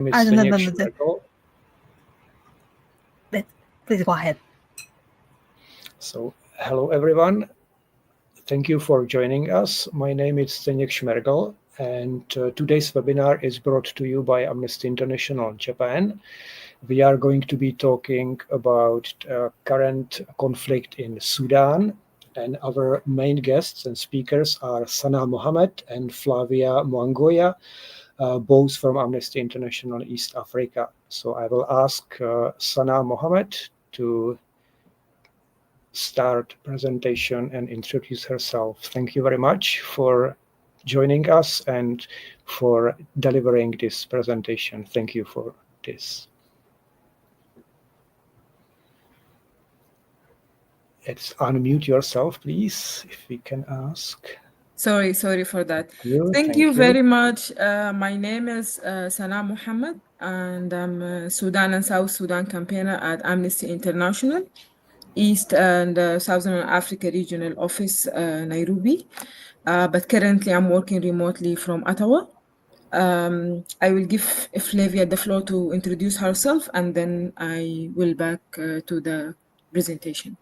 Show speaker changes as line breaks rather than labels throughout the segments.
No.
Please go ahead.
So, hello everyone. Thank you for joining us. My name is Zdeněk Šmergl, and today's webinar is brought to you by Amnesty International Japan. We are going to be talking about current conflict in Sudan, and our main guests and speakers are Sana Mohammed and Flavia Mwangoya, both from Amnesty International East Africa. So I will ask Sana Mohammed to start presentation and introduce herself. Thank you very much for joining us and for delivering this presentation. Thank you for this. Let's unmute yourself, please, if we can ask.
Sorry for that. Thank you very much. My name is Sana Mohammed, and I'm a Sudan and South Sudan campaigner at Amnesty International East and Southern Africa Regional Office, Nairobi. But currently I'm working remotely from Ottawa. I will give Flavia the floor to introduce herself, and then I will back to the presentation.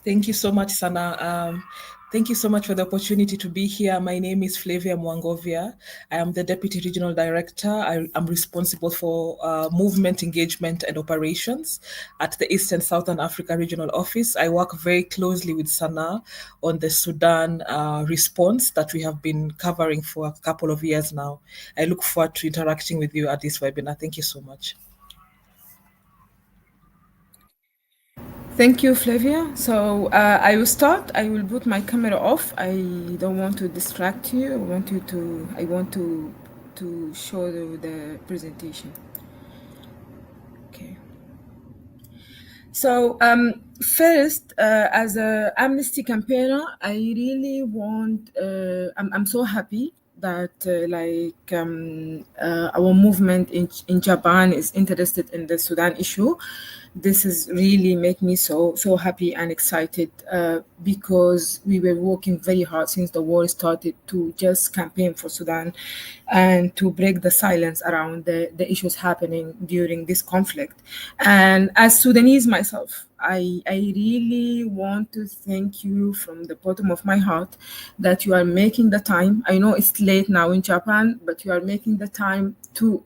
Thank you so much, Sana. Thank you so much for the opportunity to be here. My name is Flavia Mwangoya. I am the Deputy Regional Director. I'm responsible for movement, engagement, and operations at the East and Southern Africa Regional Office. I work very closely with Sana on the Sudan response that we have been covering for a couple of years now. I look forward to interacting with you at this webinar. Thank you so much.
Thank you, Flavia. So I will start. I will put my camera off. I don't want to distract you. I want to show you the presentation. Okay. So first, as an Amnesty campaigner, I really want. I'm so happy that our movement in Japan is interested in the Sudan issue. This is really make me so happy and excited because we were working very hard since the war started to just campaign for Sudan and to break the silence around the issues happening during this conflict. And as Sudanese myself, I really want to thank you from the bottom of my heart that you are making the time. I know it's late now in Japan, but you are making the time to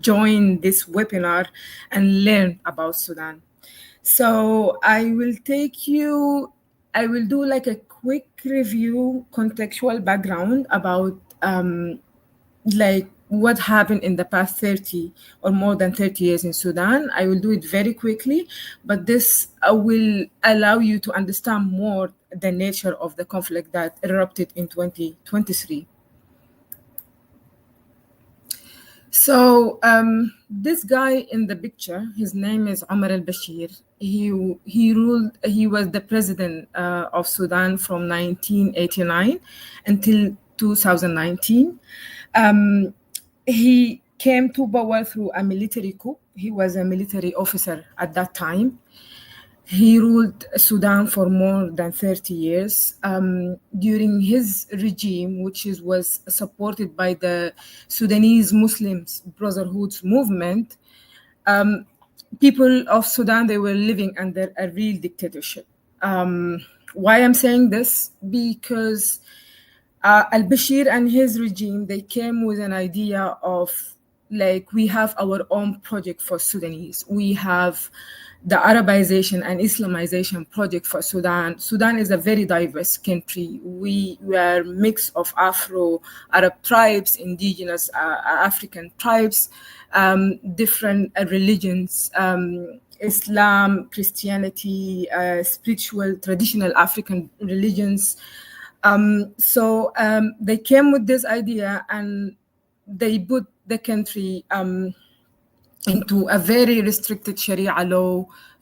join this webinar and learn about Sudan. So I will do like a quick review, contextual background about what happened in the past 30 or more than 30 years in Sudan. I will do it very quickly, but this will allow you to understand more the nature of the conflict that erupted in 2023. So this guy in the picture, his name is Omar al-Bashir. He was the president of Sudan from 1989 until 2019. He came to power through a military coup. He was a military officer at that time. He ruled Sudan for more than 30 years. During his regime, which was supported by the Sudanese Muslims Brotherhood movement, people of Sudan, they were living under a real dictatorship. Why I'm saying this? Because al-Bashir and his regime, they came with an idea of we have our own project for Sudanese. We have the Arabization and Islamization project for Sudan. Sudan is a very diverse country. We are a mix of Afro-Arab tribes, indigenous African tribes, different religions, Islam, Christianity, spiritual, traditional African religions. So they came with this idea and they put the country into a very restricted Sharia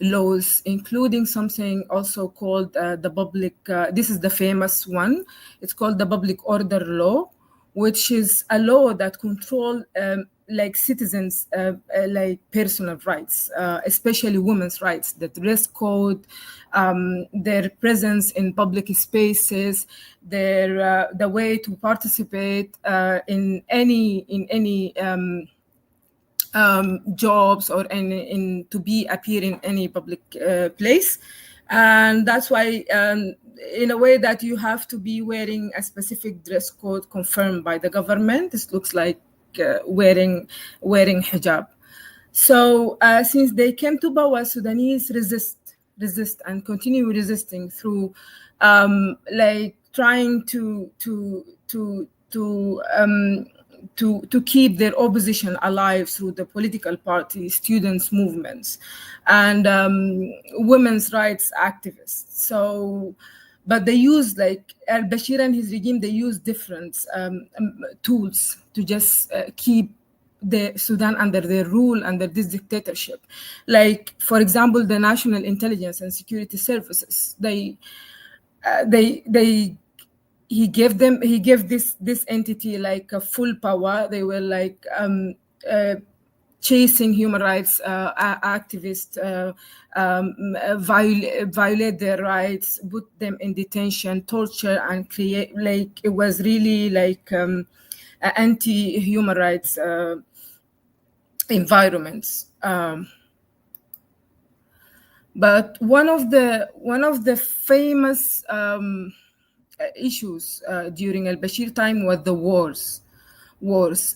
laws, including something also called the public, this is the famous one, it's called the Public Order Law, which is a law that control like citizens, like personal rights, especially women's rights, the dress code, their presence in public spaces, their the way to participate in any jobs or appear in any public place. And that's why in a way that you have to be wearing a specific dress code confirmed by the government. This looks like wearing hijab. So since they came to power, Sudanese resist and continue resisting through like trying to keep their opposition alive through the political parties, students' movements, and women's rights activists. So, but they use, like al-Bashir and his regime, they use different tools to just keep the Sudan under their rule, under this dictatorship. Like, for example, the National Intelligence and Security Services, he gave this entity like a full power. They were like chasing human rights activists, violate their rights, put them in detention, torture, and create, like, it was really like anti-human rights environments. But one of the famous issues during al-Bashir time was the wars.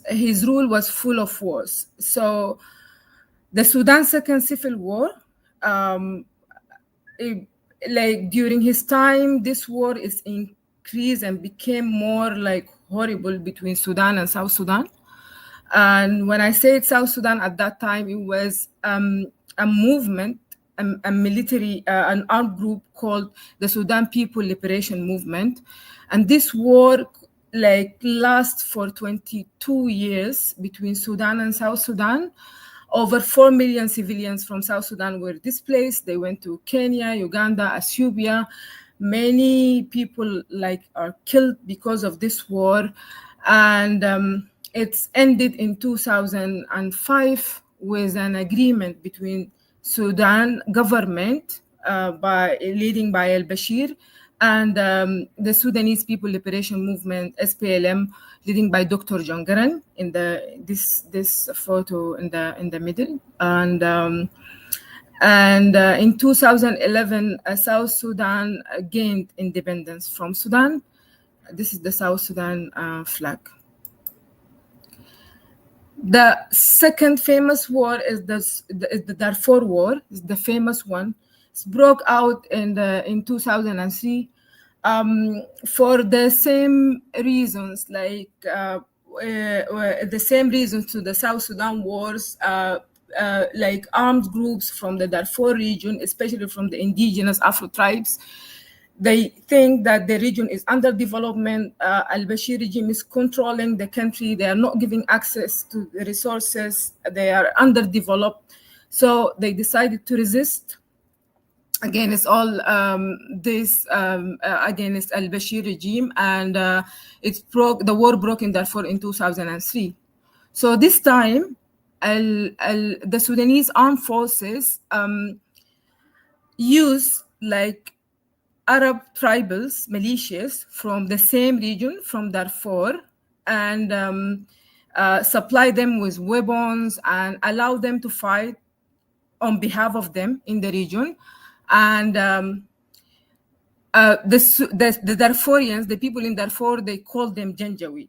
His rule was full of wars. So the Sudan Second Civil War, like during his time, this war is increased and became more like horrible between Sudan and South Sudan. And when I say South Sudan at that time, it was a movement, a military, an armed group called the Sudan People Liberation Movement. And this war like lasts for 22 years between Sudan and South Sudan. Over 4 million civilians from South Sudan were displaced. They went to Kenya, Uganda, Ethiopia. Many people like are killed because of this war. And it's ended in 2005 with an agreement between Sudan government leading by al-Bashir and the Sudanese People Liberation Movement, SPLM, leading by Dr. John Garang in this photo in the middle. And in 2011, South Sudan gained independence from Sudan. This is the South Sudan flag. The second famous war is the Darfur War. It's the famous one. It broke out in 2003 for the same reasons, like the same reasons to the South Sudan wars, like armed groups from the Darfur region, especially from the indigenous Afro tribes. They think that the region is under development. Al-Bashir regime is controlling the country. They are not giving access to the resources. They are underdeveloped. So they decided to resist. Again, it's all against Al-Bashir regime. And the war broke in Darfur in 2003. So this time, the Sudanese Armed Forces use like Arab tribals, militias from the same region, from Darfur, and supply them with weapons and allow them to fight on behalf of them in the region. And the Darfurians, the people in Darfur, they call them Janjaweed.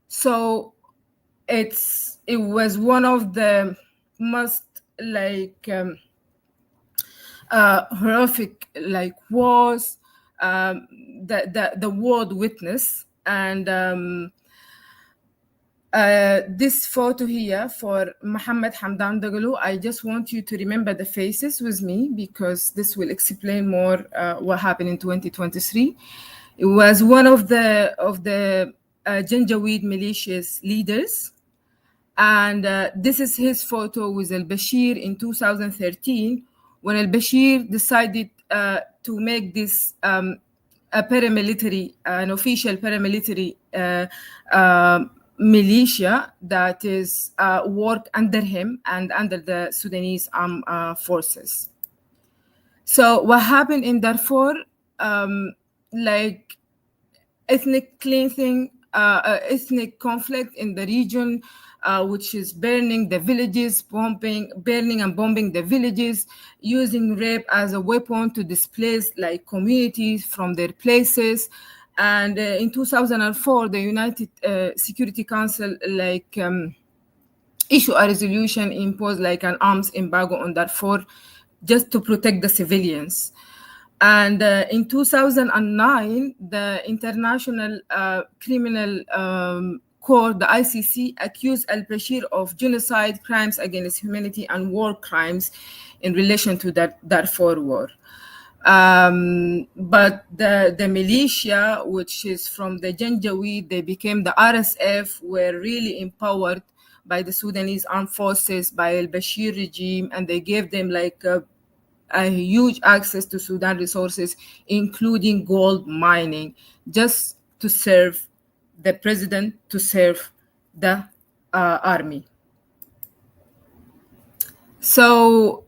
So it was one of the most like horrific like wars the world witnessed. And this photo here for Mohammed Hamdan Dagalo, I just want you to remember the faces with me because this will explain more what happened in 2023. It was one of the Janjaweed militias leaders. And this is his photo with al-Bashir in 2013, when al-Bashir decided to make this an official paramilitary militia that is work under him and under the Sudanese Armed Forces. So what happened in Darfur, like ethnic cleansing, ethnic conflict in the region, which is burning the villages, burning and bombing the villages, using rape as a weapon to displace like communities from their places. And in 2004, the United Security Council issued a resolution, imposed like an arms embargo on Darfur just to protect the civilians. And in 2009, the International Criminal Court, the ICC, accused al-Bashir of genocide, crimes against humanity, and war crimes in relation to that Darfur war. But the militia, which is from the Janjaweed, they became the RSF, were really empowered by the Sudanese Armed Forces, by al-Bashir regime, and they gave them like a huge access to Sudan resources, including gold mining, just to serve the president, to serve the army. So,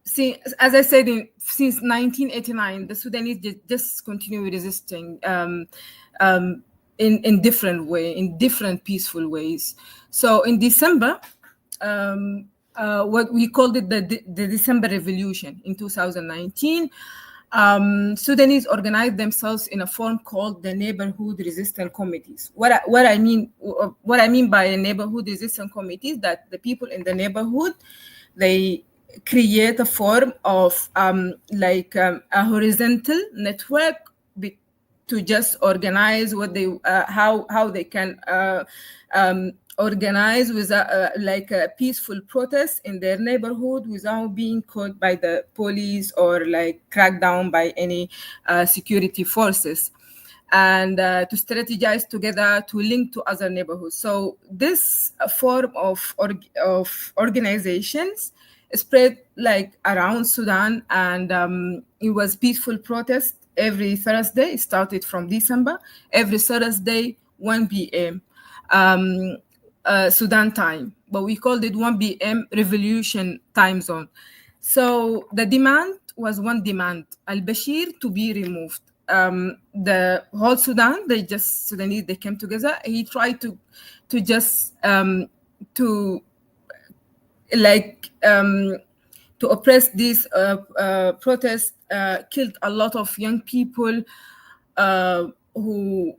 see, as I said, since 1989, the Sudanese just continue resisting in different ways, in different peaceful ways. So in December, what we called it the December Revolution in 2019, Sudanese organized themselves in a form called the Neighborhood Resistance Committees. What I mean by a neighborhood resistance committee is that the people in the neighborhood, they create a form of a horizontal network to just organize what they how they can organize with a peaceful protest in their neighborhood without being caught by the police or like cracked down by any security forces, and to strategize together to link to other neighborhoods. So this form of organizations spread like around Sudan, and it was peaceful protest every Thursday. It started from December. Every Thursday, 1 p.m. Sudan time, but we called it 1 p.m. revolution time zone. So the demand was one demand: al-Bashir to be removed. The whole Sudan, Sudanese, they came together. He tried to oppress these protests, killed a lot of young people who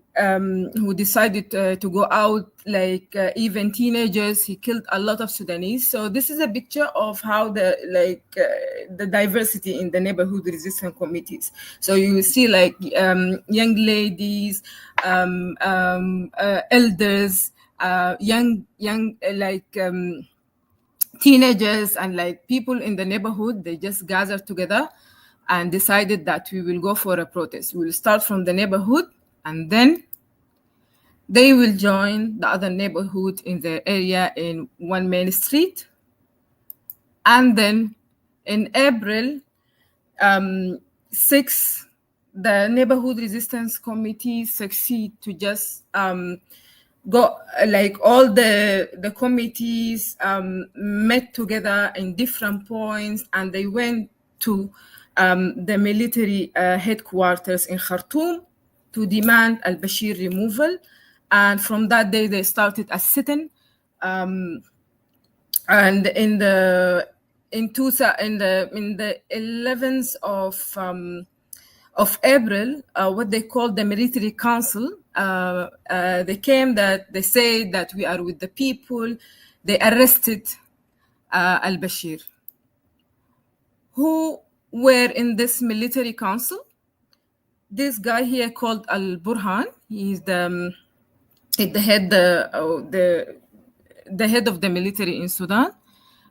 decided to go out, even teenagers. He killed a lot of Sudanese. So this is a picture of how the diversity in the neighborhood resistance committees. So you will see young ladies, elders, young teenagers, and people in the neighborhood. They just gathered together and decided that we will go for a protest. We will start from the neighborhood, and then they will join the other neighborhood in the area in one main street. And then in April 6, the neighborhood resistance committee succeed to just go, all the committees met together in different points, and they went to the military headquarters in Khartoum to demand al-Bashir removal. And from that day, they started a sit-in. And in the 11th of April, what they called the military council, they came, that they say that we are with the people. They arrested al-Bashir. Who were in this military council? This guy here called Al-Burhan. He's the head of the military in Sudan.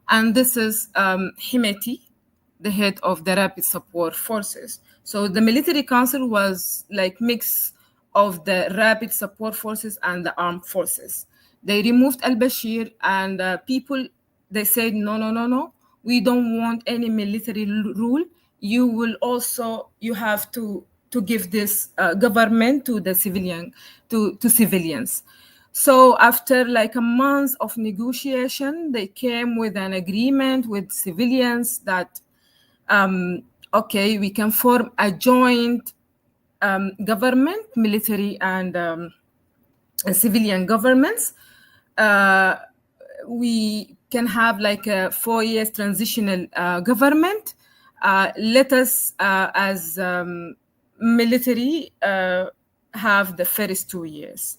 And this is Himeti, the head of the Rapid Support Forces. So the military council was mix of the Rapid Support Forces and the armed forces. They removed al-Bashir, and people, they said, no, we don't want any military rule. You have to to give this government to the civilians. So after like a month of negotiation, they came with an agreement with civilians that, okay, we can form a joint government, military and civilian governments. We can have like a 4 years transitional government. Let us, as military, have the first 2 years.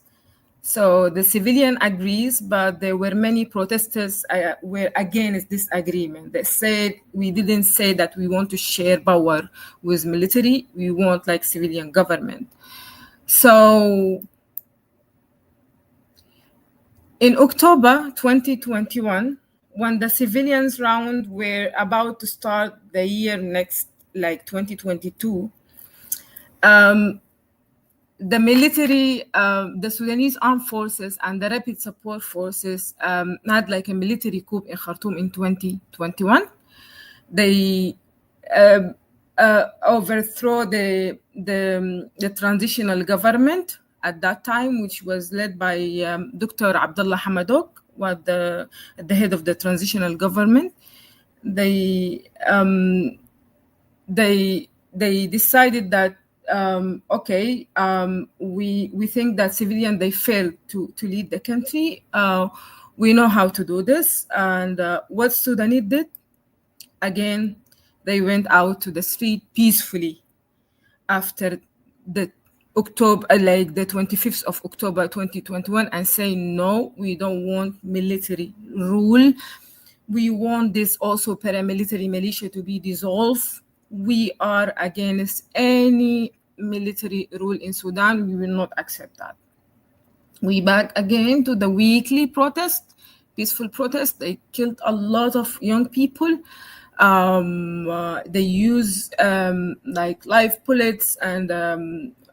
So the civilian agrees, but there were many protesters were against this agreement. They said, we didn't say that we want to share power with military. We want like civilian government. So in October 2021, when the civilians round were about to start the year next, like 2022, the military, the Sudanese Armed Forces and the Rapid Support Forces had like a military coup in Khartoum in 2021. They overthrew the transitional government at that time, which was led by Dr. Abdullah Hamidok, was the head of the transitional government. They decided that okay, we think that civilian, they failed to lead the country. We know how to do this. And what Sudanese did, again, they went out to the street peacefully after the October, like the 25th of October 2021, and say, no, we don't want military rule. We want this also paramilitary militia to be dissolved. We are against any military rule in Sudan. We will not accept that. We back again to the weekly protest, peaceful protest. They killed a lot of young people. They use like live bullets and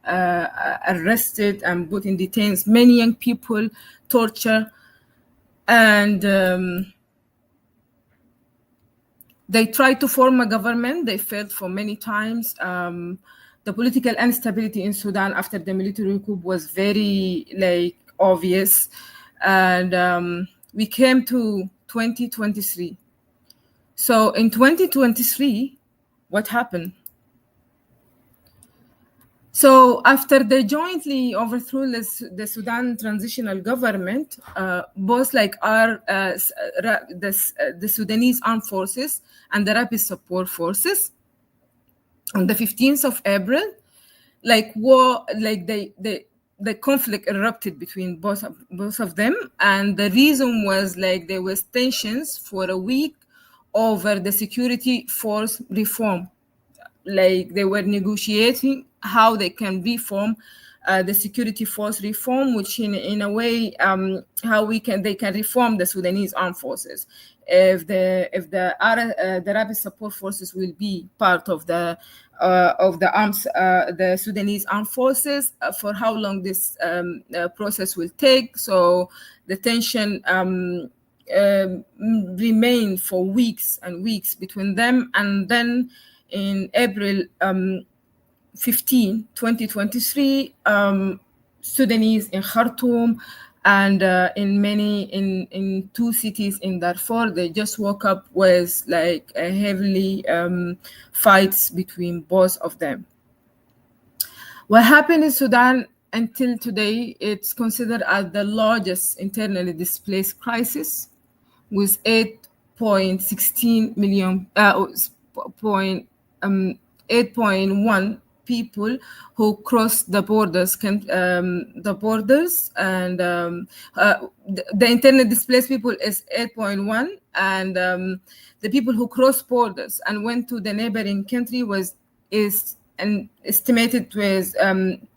arrested and put in detains many young people, torture, and they tried to form a government. They failed for many times. The political instability in Sudan after the military coup was very like obvious. And we came to 2023. So in 2023, what happened? So after they jointly overthrew the Sudan transitional government, both like the Sudanese Armed Forces and the Rapid Support Forces, on the 15th of April, like war, like the conflict erupted between both of them, and the reason was like there was tensions for a week over the security force reform. Like they were negotiating how they can reform the security force reform, which in a way how they can reform the Sudanese Armed Forces. If the Rapid Support Forces will be part of the Sudanese Armed Forces, for how long this process will take. So the tension remained for weeks and weeks between them, and then in April 15, 2023, Sudanese in Khartoum and in two cities in Darfur, they just woke up with like a heavily fights between both of them. What happened in Sudan until today, it's considered as the largest internally displaced crisis, with 8.16 million, 8.1 people who cross the borders, and the internally displaced people is 8.1, and the people who cross borders and went to the neighboring country is estimated with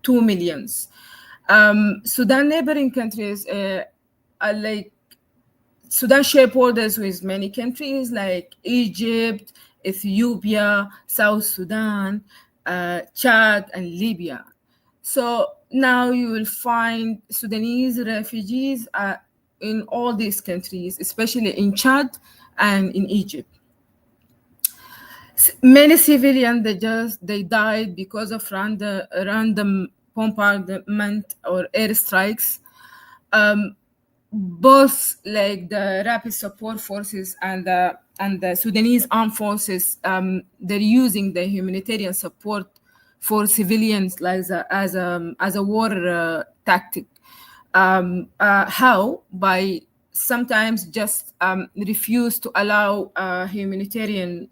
2 million. Sudan neighboring countries are like, Sudan share borders with many countries like Egypt, Ethiopia, South Sudan, Chad, and Libya. So now you will find Sudanese refugees in all these countries, especially in Chad and in Egypt. Many civilians, they died because of random bombardment or airstrikes. Both like the Rapid Support Forces and the Sudanese Armed Forces, they're using the humanitarian support for civilians like as a war tactic. How? By sometimes just refuse to allow humanitarian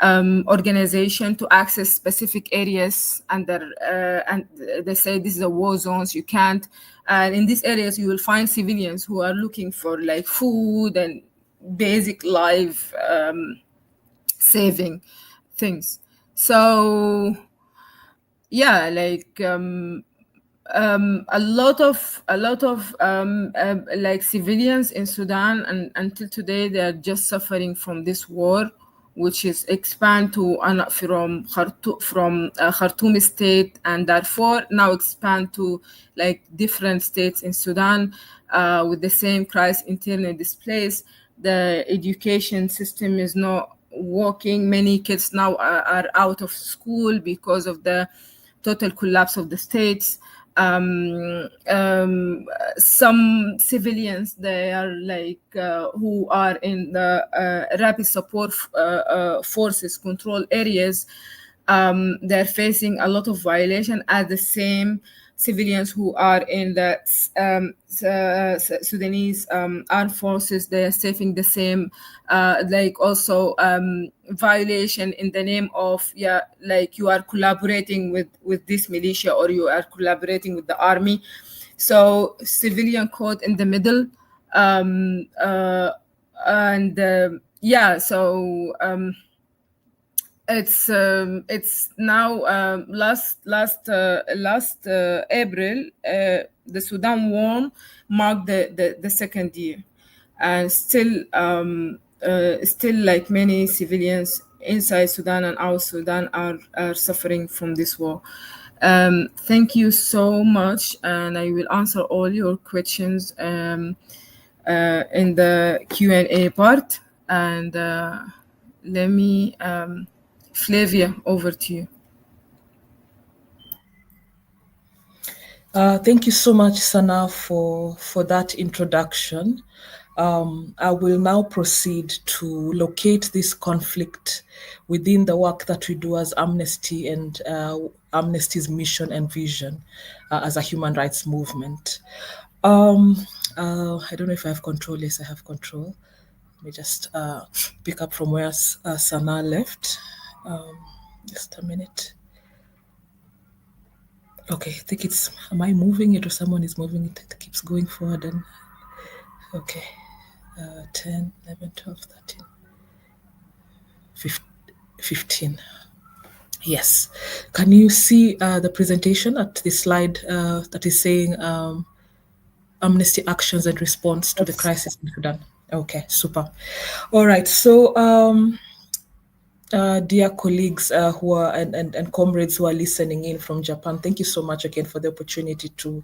organization to access specific areas, and they say this is a war zones, you can't. And in these areas, you will find civilians who are looking for like food and basic life saving things. So yeah, like a lot of like civilians in Sudan, and until today they are just suffering from this war, which is expand to from Khartoum state and Darfur, now expand to like different states in Sudan with the same crisis, internally displaced. The education system is not working. Many kids now are out of school because of the total collapse of the states. Some civilians, they are like who are in the Rapid Support Forces control areas, they're facing a lot of violation as the same civilians who are in the Sudanese Armed Forces. They are facing the same like also violation in the name of like you are collaborating with this militia or you are collaborating with the army. So civilian caught in the middle, it's now last April the Sudan war marked the second year, and still like many civilians inside Sudan and out Sudan are suffering from this war. Thank you so much, and I will answer all your questions in the Q&A part. And let me Flavia, over to you.
Thank you so much, Sana, for that introduction. I will now proceed to locate this conflict within the work that we do as Amnesty and Amnesty's mission and vision as a human rights movement. I don't know if I have control. Yes, I have control. Let me just pick up from where Sana left. Just a minute. Okay, I think it's, am I moving it or someone is moving it? It keeps going forward and, okay. 10, 11, 12, 13, 15. Yes. Can you see the presentation at the slide that is saying Amnesty Actions and Response to the Crisis in Sudan? Okay, super. All right, so dear colleagues who are and comrades who are listening in from Japan, thank you so much again for the opportunity to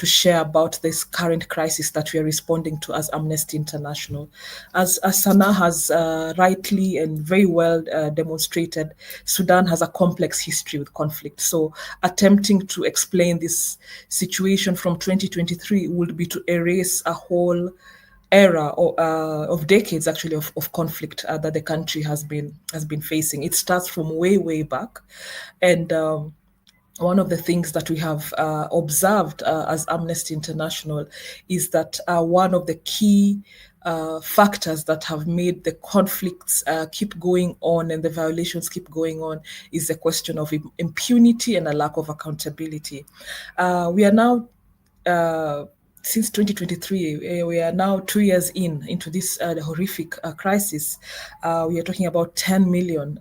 share about this current crisis that we are responding to as Amnesty International. As Sana has rightly and very well demonstrated, Sudan has a complex history with conflict. So attempting to explain this situation from 2023 would be to erase a whole era of decades actually of conflict that the country has been facing. It starts from way back, and one of the things that we have observed as Amnesty International is that one of the key factors that have made the conflicts keep going on and the violations keep going on is the question of impunity and a lack of accountability. We are now since 2023, we are now 2 years into this horrific crisis. We are talking about 10 million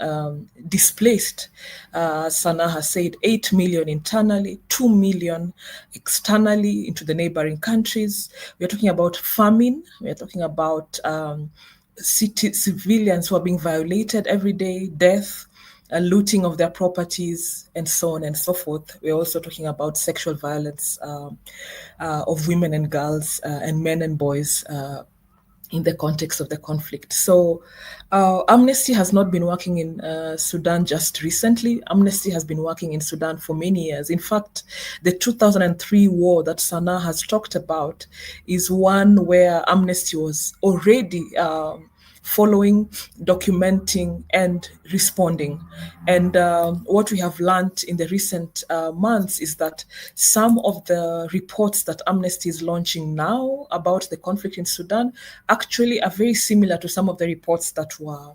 displaced. Sana has said 8 million internally, 2 million externally into the neighboring countries. We are talking about famine. We are talking about civilians who are being violated every day, death, looting of their properties, and so on and so forth. We're also talking about sexual violence of women and girls and men and boys in the context of the conflict. So Amnesty has not been working in Sudan just recently. Amnesty has been working in Sudan for many years. In fact, the 2003 war that Sana has talked about is one where Amnesty was already following, documenting, and responding. And what we have learned in the recent months is that some of the reports that Amnesty is launching now about the conflict in Sudan actually are very similar to some of the reports that were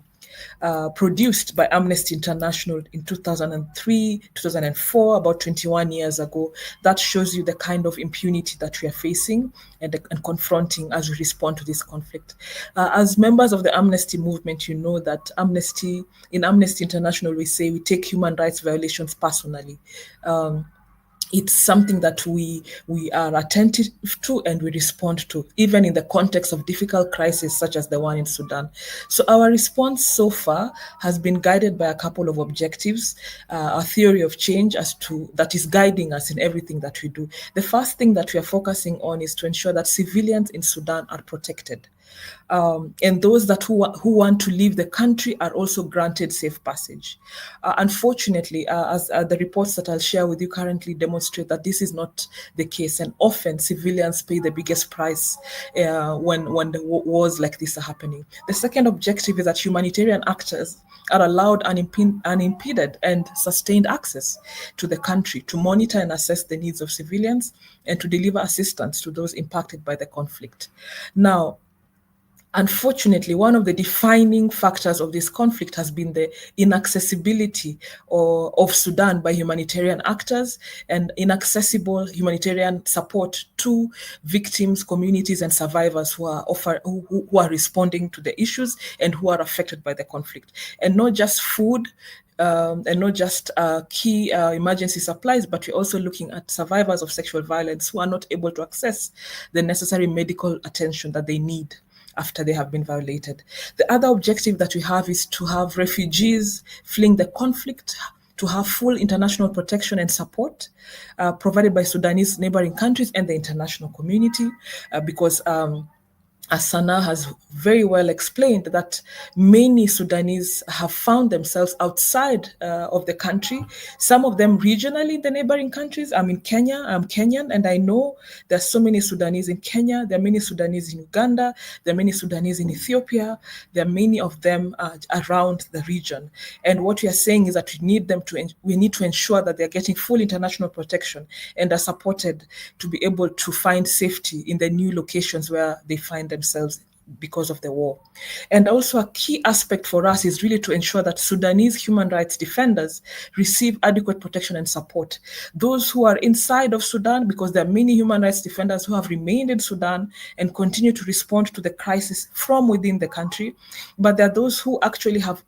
produced by Amnesty International in 2003, 2004, about 21 years ago. That shows you the kind of impunity that we are facing and confronting as we respond to this conflict. As members of the Amnesty movement, you know that in Amnesty International, we say we take human rights violations personally. It's something that we are attentive to and we respond to, even in the context of difficult crises such as the one in Sudan. So our response so far has been guided by a couple of objectives, a theory of change that is guiding us in everything that we do. The first thing that we are focusing on is to ensure that civilians in Sudan are protected. And those who want to leave the country are also granted safe passage. Unfortunately, as the reports that I'll share with you currently demonstrate that this is not the case, and often civilians pay the biggest price when the wars like this are happening. The second objective is that humanitarian actors are allowed unimpeded and sustained access to the country to monitor and assess the needs of civilians and to deliver assistance to those impacted by the conflict. Now, unfortunately, one of the defining factors of this conflict has been the inaccessibility of Sudan by humanitarian actors and inaccessible humanitarian support to victims, communities, and survivors who are responding to the issues and who are affected by the conflict. And not just food, and not just key emergency supplies, but we're also looking at survivors of sexual violence who are not able to access the necessary medical attention that they need after they have been violated. The other objective that we have is to have refugees fleeing the conflict to have full international protection and support provided by Sudanese neighboring countries and the international community, because as Sana has very well explained, that many Sudanese have found themselves outside of the country, some of them regionally in the neighboring countries. I'm in Kenya, I'm Kenyan, and I know there's so many Sudanese in Kenya, there are many Sudanese in Uganda, there are many Sudanese in Ethiopia, there are many of them around the region. And what we are saying is that we need to ensure that they're getting full international protection and are supported to be able to find safety in the new locations where they find themselves because of the war. And also a key aspect for us is really to ensure that Sudanese human rights defenders receive adequate protection and support. Those who are inside of Sudan, because there are many human rights defenders who have remained in Sudan and continue to respond to the crisis from within the country, but there are those who actually have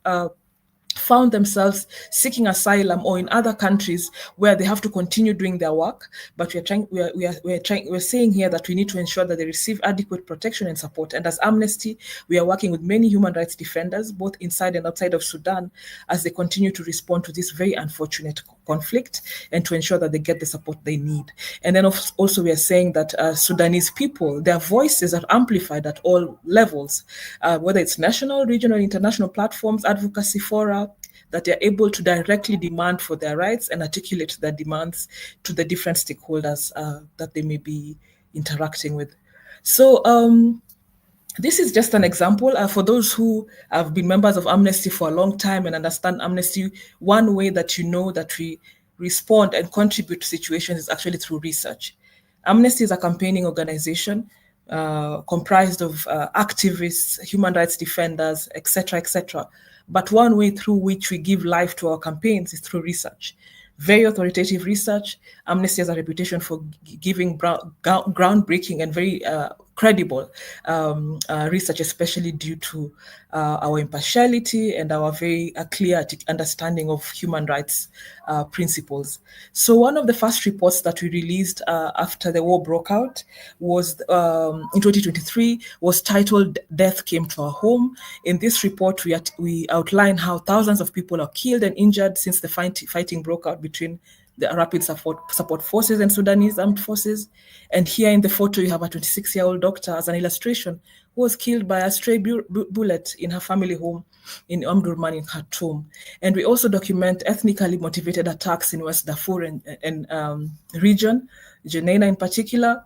found themselves seeking asylum or in other countries where they have to continue doing their work. But we're saying here that we need to ensure that they receive adequate protection and support. And as Amnesty, we are working with many human rights defenders, both inside and outside of Sudan, as they continue to respond to this very unfortunate conflict and to ensure that they get the support they need. And then also we are saying that Sudanese people, their voices are amplified at all levels, whether it's national, regional, international platforms, advocacy fora, that they're able to directly demand for their rights and articulate their demands to the different stakeholders that they may be interacting with. So this is just an example. For those who have been members of Amnesty for a long time and understand Amnesty, one way that you know that we respond and contribute to situations is actually through research. Amnesty is a campaigning organization comprised of activists, human rights defenders, etc., etc. But one way through which we give life to our campaigns is through research. Very authoritative research. Amnesty has a reputation for giving groundbreaking and very credible research, especially due to our impartiality and our very clear understanding of human rights principles. So one of the first reports that we released after the war broke out was in 2023, was titled "Death Came to Our Home." In this report, we outline how thousands of people are killed and injured since the fighting broke out between the Rapid Support Forces and Sudanese Armed Forces. And here in the photo, you have a 26-year-old doctor as an illustration who was killed by a stray bullet in her family home in Omdurman in Khartoum. And we also document ethnically motivated attacks in West Darfur and region, Jenaina in particular.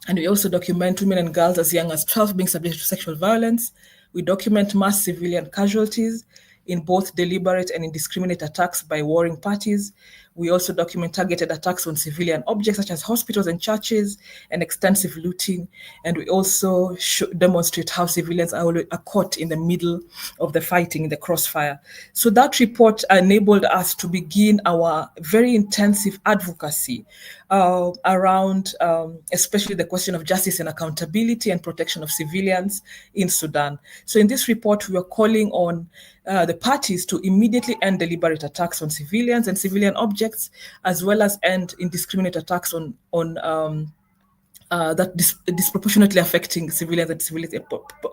And we also document women and girls as young as 12 being subjected to sexual violence. We document mass civilian casualties in both deliberate and indiscriminate attacks by warring parties. We also document targeted attacks on civilian objects such as hospitals and churches and extensive looting. And we also demonstrate how civilians are caught in the middle of the fighting, in the crossfire. So that report enabled us to begin our very intensive advocacy around especially the question of justice and accountability and protection of civilians in Sudan. So in this report, we are calling on the parties to immediately end deliberate attacks on civilians and civilian objects, as well as end indiscriminate attacks on that disproportionately affecting civilians and civilian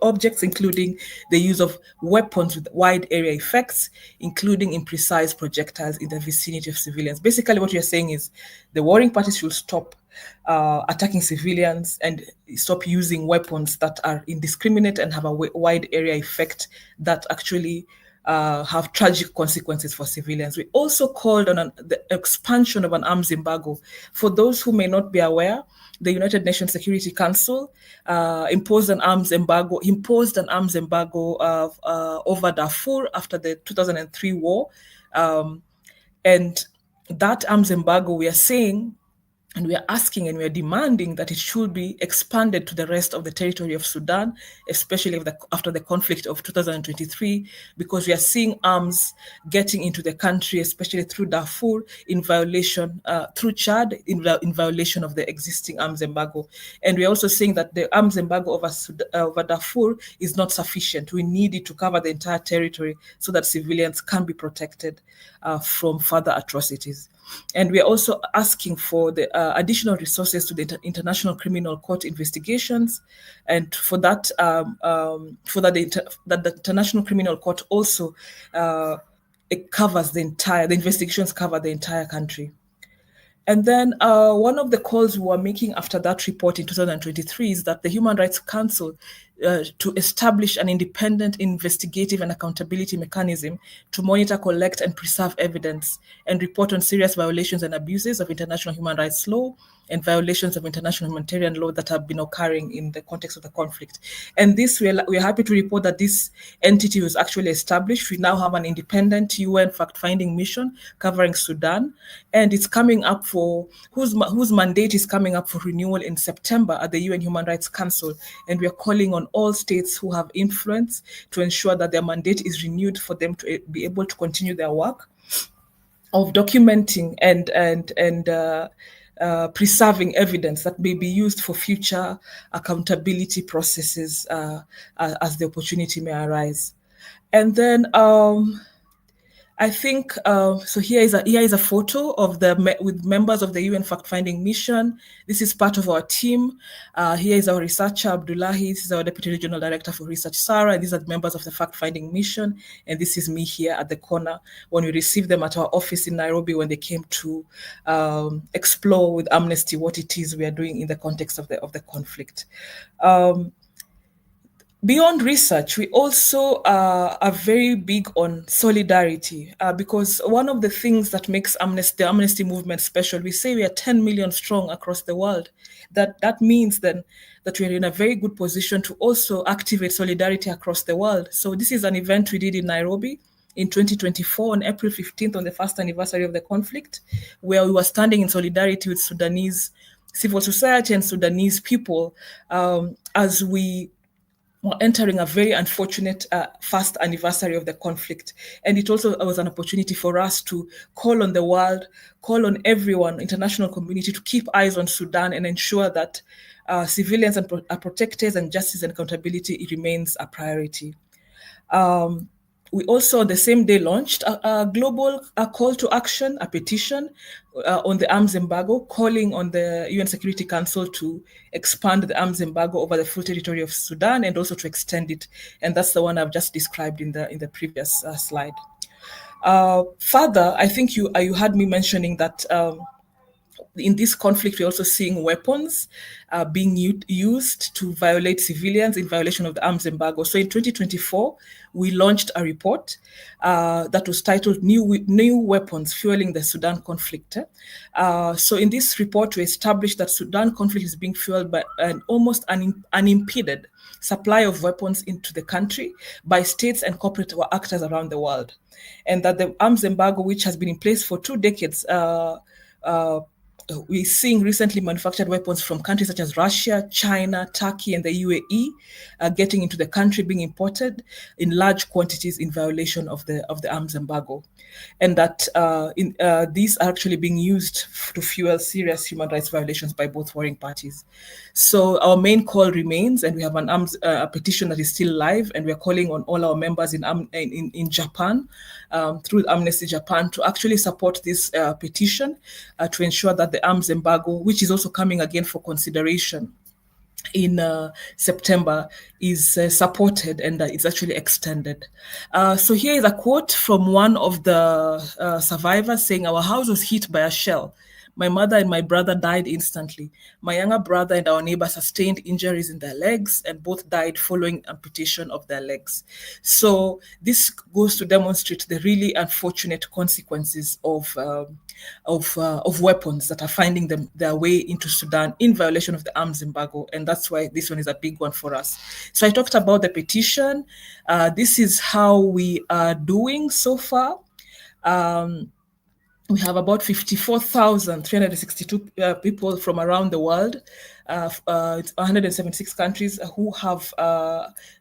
objects, including the use of weapons with wide area effects, including imprecise projectiles in the vicinity of civilians. Basically, what we are saying is the warring parties should stop attacking civilians and stop using weapons that are indiscriminate and have a wide area effect that actually have tragic consequences for civilians. We also called on the expansion of an arms embargo. For those who may not be aware, the United Nations Security Council imposed an arms embargo over Darfur after the 2003 war. And that arms embargo, we are saying, and we are asking and we are demanding that it should be expanded to the rest of the territory of Sudan, especially after the conflict of 2023, because we are seeing arms getting into the country, especially through Darfur, in violation, through Chad, in violation of the existing arms embargo. And we're also saying that the arms embargo over Darfur is not sufficient. We need it to cover the entire territory so that civilians can be protected from further atrocities. And we are also asking for the additional resources to the International Criminal Court investigations, and for that, that the International Criminal Court also it covers the investigations cover the entire country. And then one of the calls we were making after that report in 2023 is that the Human Rights Council to establish an independent investigative and accountability mechanism to monitor, collect, and preserve evidence and report on serious violations and abuses of international human rights law and violations of international humanitarian law that have been occurring in the context of the conflict. And this, we're happy to report that this entity was actually established. We now have an independent UN fact-finding mission covering Sudan, and it's coming up for, whose mandate is coming up for renewal in September at the UN Human Rights Council. And we are calling on all states who have influence to ensure that their mandate is renewed for them to be able to continue their work of documenting and preserving evidence that may be used for future accountability processes as the opportunity may arise. And then I think so. Here is a photo of with members of the UN fact-finding mission. This is part of our team. Here is our researcher Abdullahi. This is our Deputy Regional Director for Research, Sarah. And these are the members of the fact-finding mission. And this is me here at the corner when we received them at our office in Nairobi when they came to explore with Amnesty what it is we are doing in the context of the conflict. Beyond research, we also are very big on solidarity because one of the things that makes the Amnesty movement special, we say we are 10 million strong across the world. That means then that we are in a very good position to also activate solidarity across the world. So this is an event we did in Nairobi in 2024 on April 15th on the first anniversary of the conflict, where we were standing in solidarity with Sudanese civil society and Sudanese people as we were entering a very unfortunate first anniversary of the conflict. And it also was an opportunity for us to call on the world, call on everyone, international community, to keep eyes on Sudan and ensure that civilians are protected and justice and accountability remains a priority. We also on the same day launched a global call to action, a petition on the arms embargo, calling on the UN Security Council to expand the arms embargo over the full territory of Sudan and also to extend it. And that's the one I've just described in the previous slide. Further, I think you had me mentioning that in this conflict, we're also seeing weapons being used to violate civilians in violation of the arms embargo. So in 2024, we launched a report that was titled New Weapons Fueling the Sudan Conflict. So in this report, we established that Sudan conflict is being fueled by an almost unimpeded supply of weapons into the country by states and corporate actors around the world. And that the arms embargo, which has been in place for 2 decades, we're seeing recently manufactured weapons from countries such as Russia, China, Turkey, and the UAE getting into the country, being imported in large quantities in violation of the arms embargo, and that these are actually being used to fuel serious human rights violations by both warring parties. So our main call remains, and we have a petition that is still live, and we are calling on all our members in Japan through Amnesty Japan to actually support this petition to ensure that the arms embargo, which is also coming again for consideration in September, is supported and it's actually extended. So here is a quote from one of the survivors saying, "Our house was hit by a shell. My mother and my brother died instantly. My younger brother and our neighbor sustained injuries in their legs, and both died following amputation of their legs." So this goes to demonstrate the really unfortunate consequences of weapons that are finding their way into Sudan in violation of the arms embargo, and that's why this one is a big one for us. So I talked about the petition. This is how we are doing so far. We have about 54,362 people from around the world, 176 countries who have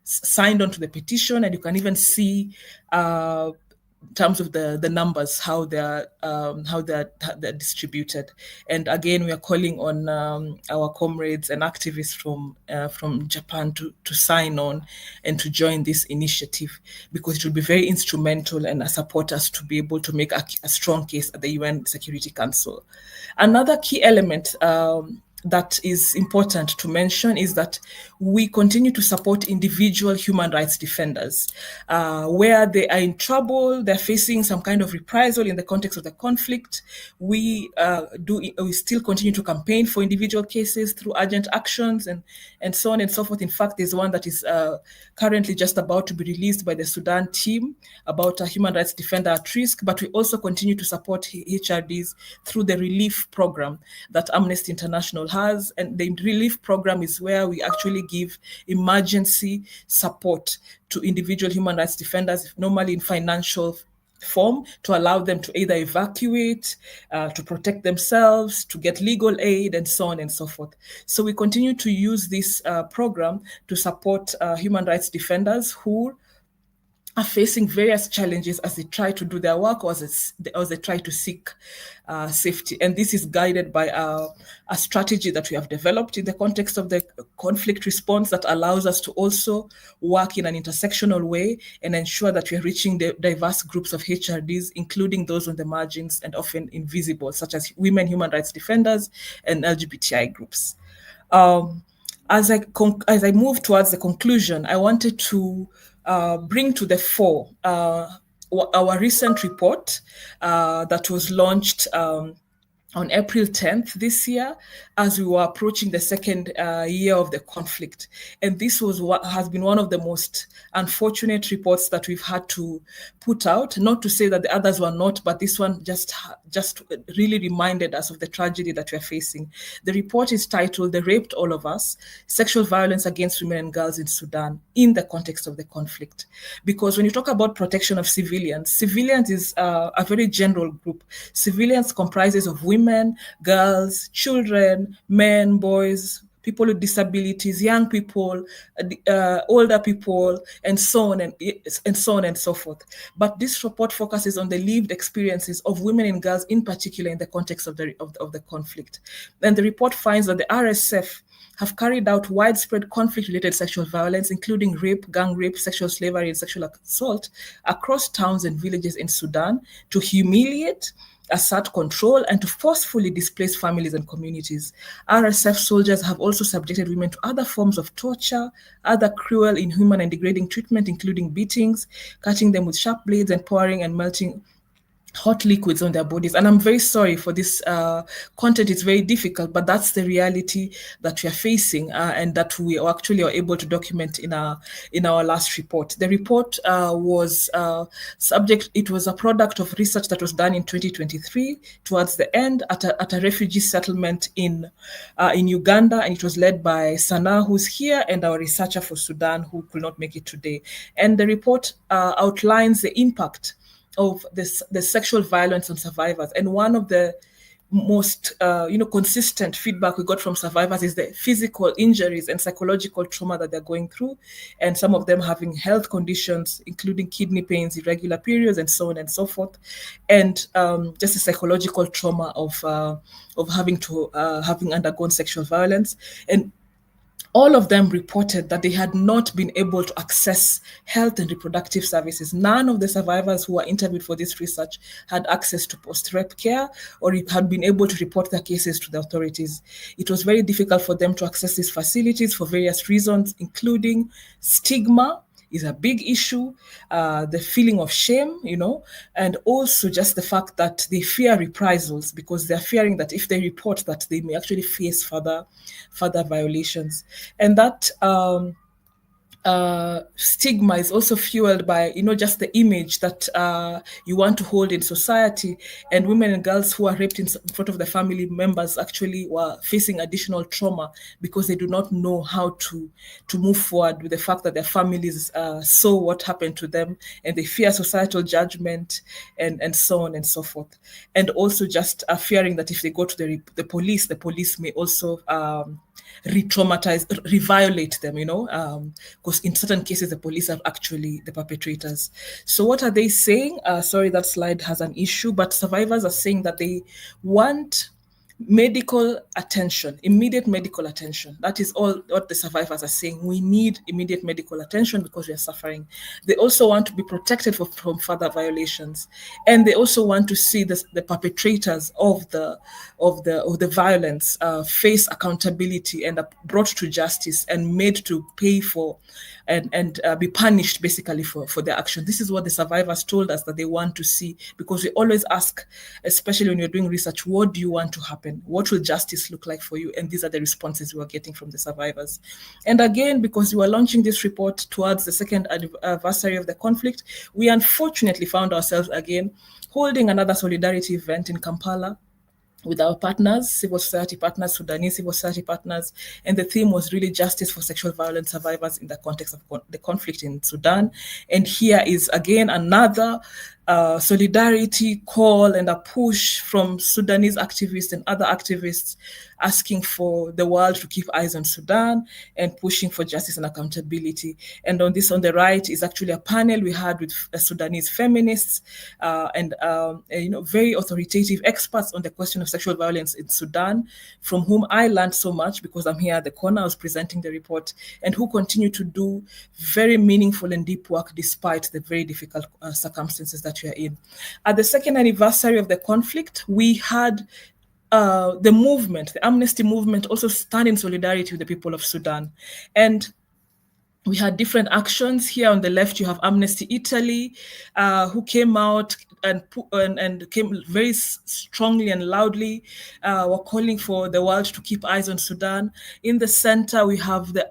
signed on to the petition, and you can even see in terms of the numbers how they're distributed. And again, we are calling on our comrades and activists from Japan to sign on and to join this initiative, because it will be very instrumental and support us to be able to make a strong case at the UN Security Council. Another key element that is important to mention is that we continue to support individual human rights defenders where they are in trouble, they're facing some kind of reprisal in the context of the conflict. We still continue to campaign for individual cases through urgent actions and so on and so forth. In fact, there's one that is currently just about to be released by the Sudan team about a human rights defender at risk, but we also continue to support HRDs through the relief program that Amnesty International has. And the relief program is where we actually give emergency support to individual human rights defenders, normally in financial form, to allow them to either evacuate, to protect themselves, to get legal aid, and so on and so forth. So we continue to use this program to support human rights defenders who are facing various challenges as they try to do their work or as they try to seek safety. And this is guided by a strategy that we have developed in the context of the conflict response that allows us to also work in an intersectional way and ensure that we are reaching the diverse groups of HRDs, including those on the margins and often invisible, such as women human rights defenders and LGBTI groups. As I move towards the conclusion, I wanted to bring to the fore our recent report that was launched on April 10th this year, as we were approaching the second year of the conflict. And this was what has been one of the most unfortunate reports that we've had to put out. Not to say that the others were not, but this one just really reminded us of the tragedy that we're facing. The report is titled "They Raped All of Us: Sexual Violence Against Women and Girls in Sudan in the Context of the Conflict." Because when you talk about protection of civilians is a very general group. Civilians comprises of women, girls, children, men, boys, people with disabilities, young people, older people, and so on and so forth. But this report focuses on the lived experiences of women and girls, in particular, in the context of the conflict. And the report finds that the RSF have carried out widespread conflict-related sexual violence, including rape, gang rape, sexual slavery, and sexual assault across towns and villages in Sudan to humiliate assert control and to forcefully displace families and communities. RSF soldiers have also subjected women to other forms of torture, other cruel, inhuman, and degrading treatment, including beatings, cutting them with sharp blades, and pouring and melting hot liquids on their bodies. And I'm very sorry for this content. It's very difficult, but that's the reality that we are facing and that we actually are able to document in our last report. The report was it was a product of research that was done in 2023 towards the end at a refugee settlement in Uganda, and it was led by Sana, who's here, and our researcher for Sudan, who could not make it today. And the report outlines the impact of the sexual violence on survivors. And one of the most consistent feedback we got from survivors is the physical injuries and psychological trauma that they're going through, and some of them having health conditions, including kidney pains, irregular periods, and so on and so forth, and just the psychological trauma of having undergone sexual violence. And all of them reported that they had not been able to access health and reproductive services. None of the survivors who were interviewed for this research had access to post-rape care or had been able to report their cases to the authorities. It was very difficult for them to access these facilities for various reasons, including stigma is a big issue, the feeling of shame, and also just the fact that they fear reprisals because they're fearing that if they report that they may actually face further violations. And that stigma is also fueled by, just the image that you want to hold in society. And women and girls who are raped in front of their family members actually were facing additional trauma because they do not know how to move forward with the fact that their families saw what happened to them, and they fear societal judgment and so on and so forth. And also just fearing that if they go to the police may also re-traumatize, reviolate them, because in certain cases, the police are actually the perpetrators. So what are they saying? Sorry, that slide has an issue, but survivors are saying that they want medical attention, immediate medical attention. That is all what the survivors are saying. We need immediate medical attention because we are suffering. They also want to be protected from further violations, and they also want to see the perpetrators of the violence face accountability and are brought to justice and made to pay for and be punished basically for their action. This is what the survivors told us that they want to see, because we always ask, especially when you're doing research, what do you want to happen? What will justice look like for you? And these are the responses we are getting from the survivors. And again, because we were launching this report towards the second anniversary of the conflict, we unfortunately found ourselves again holding another solidarity event in Kampala with our partners, civil society partners, Sudanese civil society partners, and the theme was really justice for sexual violence survivors in the context of the conflict in Sudan. And here is again another solidarity call and a push from Sudanese activists and other activists asking for the world to keep eyes on Sudan and pushing for justice and accountability. And on the right is actually a panel we had with Sudanese feminists and very authoritative experts on the question of sexual violence in Sudan, from whom I learned so much because I'm here at the corner, I was presenting the report, and who continue to do very meaningful and deep work despite the very difficult circumstances that we are in. At the second anniversary of the conflict, we had the movement, the Amnesty movement, also stand in solidarity with the people of Sudan. And we had different actions. Here on the left, you have Amnesty Italy, who came out and came very strongly and loudly, were calling for the world to keep eyes on Sudan. In the center, we have the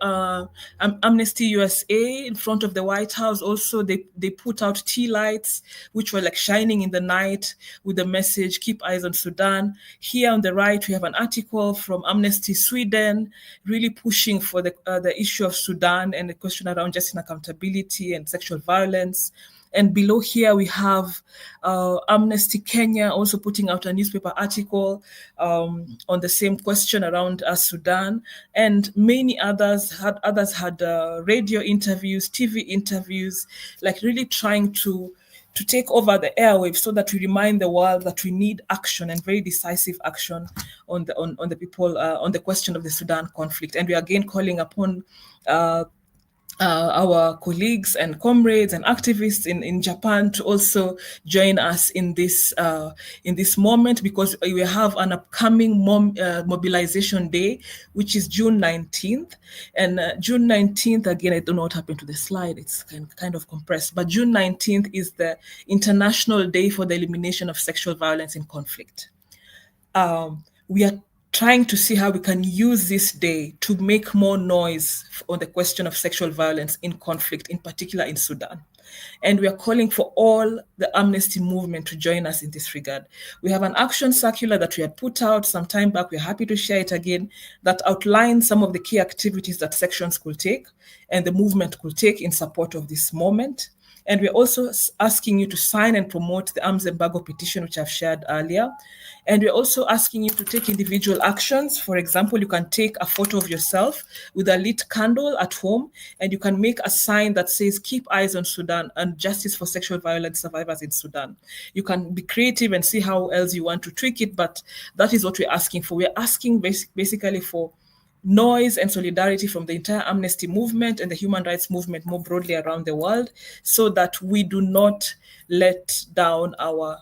Amnesty USA in front of the White House. Also, they put out tea lights, which were like shining in the night with the message, keep eyes on Sudan. Here on the right, we have an article from Amnesty Sweden, really pushing for the issue of Sudan and the question around justice and accountability and sexual violence. And below here, we have Amnesty Kenya also putting out a newspaper article on the same question around Sudan. And many others had radio interviews, TV interviews, like really trying to take over the airwaves so that we remind the world that we need action and very decisive action on the people, on the question of the Sudan conflict. And we are again calling upon our colleagues and comrades and activists in Japan to also join us in this moment, because we have an upcoming mobilization day, which is June 19th. And June 19th, again, I don't know what happened to the slide. It's kind of compressed. But June 19th is the International Day for the Elimination of Sexual Violence in Conflict. We are trying to see how we can use this day to make more noise on the question of sexual violence in conflict, in particular in Sudan. And we are calling for all the Amnesty movement to join us in this regard. We have an action circular that we had put out some time back. We're happy to share it again, that outlines some of the key activities that sections could take and the movement could take in support of this moment. And we're also asking you to sign and promote the arms embargo petition, which I've shared earlier. And we're also asking you to take individual actions. For example, you can take a photo of yourself with a lit candle at home, and you can make a sign that says, "Keep eyes on Sudan and justice for sexual violence survivors in Sudan." You can be creative and see how else you want to tweak it, but that is what we're asking for. We're asking basically for noise and solidarity from the entire Amnesty movement and the human rights movement more broadly around the world, so that we do not let down our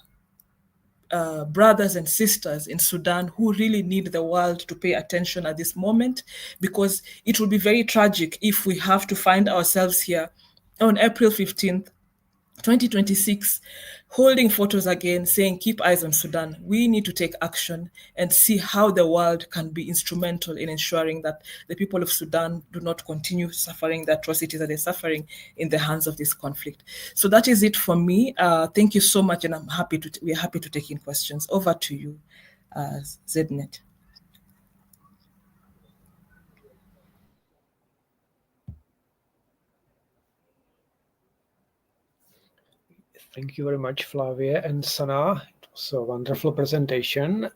brothers and sisters in Sudan who really need the world to pay attention at this moment, because it will be very tragic if we have to find ourselves here on April 15th, 2026, holding photos again saying, "Keep eyes on Sudan." We need to take action and see how the world can be instrumental in ensuring that the people of Sudan do not continue suffering the atrocities that they're suffering in the hands of this conflict. So that is it for me. Thank you so much, and we're happy to take in questions. Over to you, Zednet.
Thank you very much, Flavia and Sana. It was a wonderful presentation.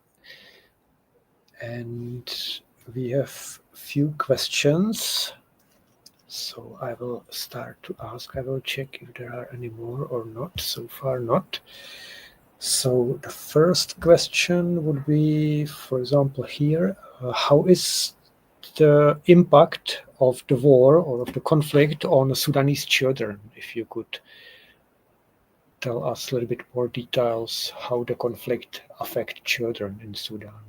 And we have a few questions. So I will start to ask. I will check if there are any more or not. So far, not. So the first question would be, for example, here, how is the impact of the war or of the conflict on the Sudanese children? If you could tell us a little bit more details how the conflict affects children in Sudan.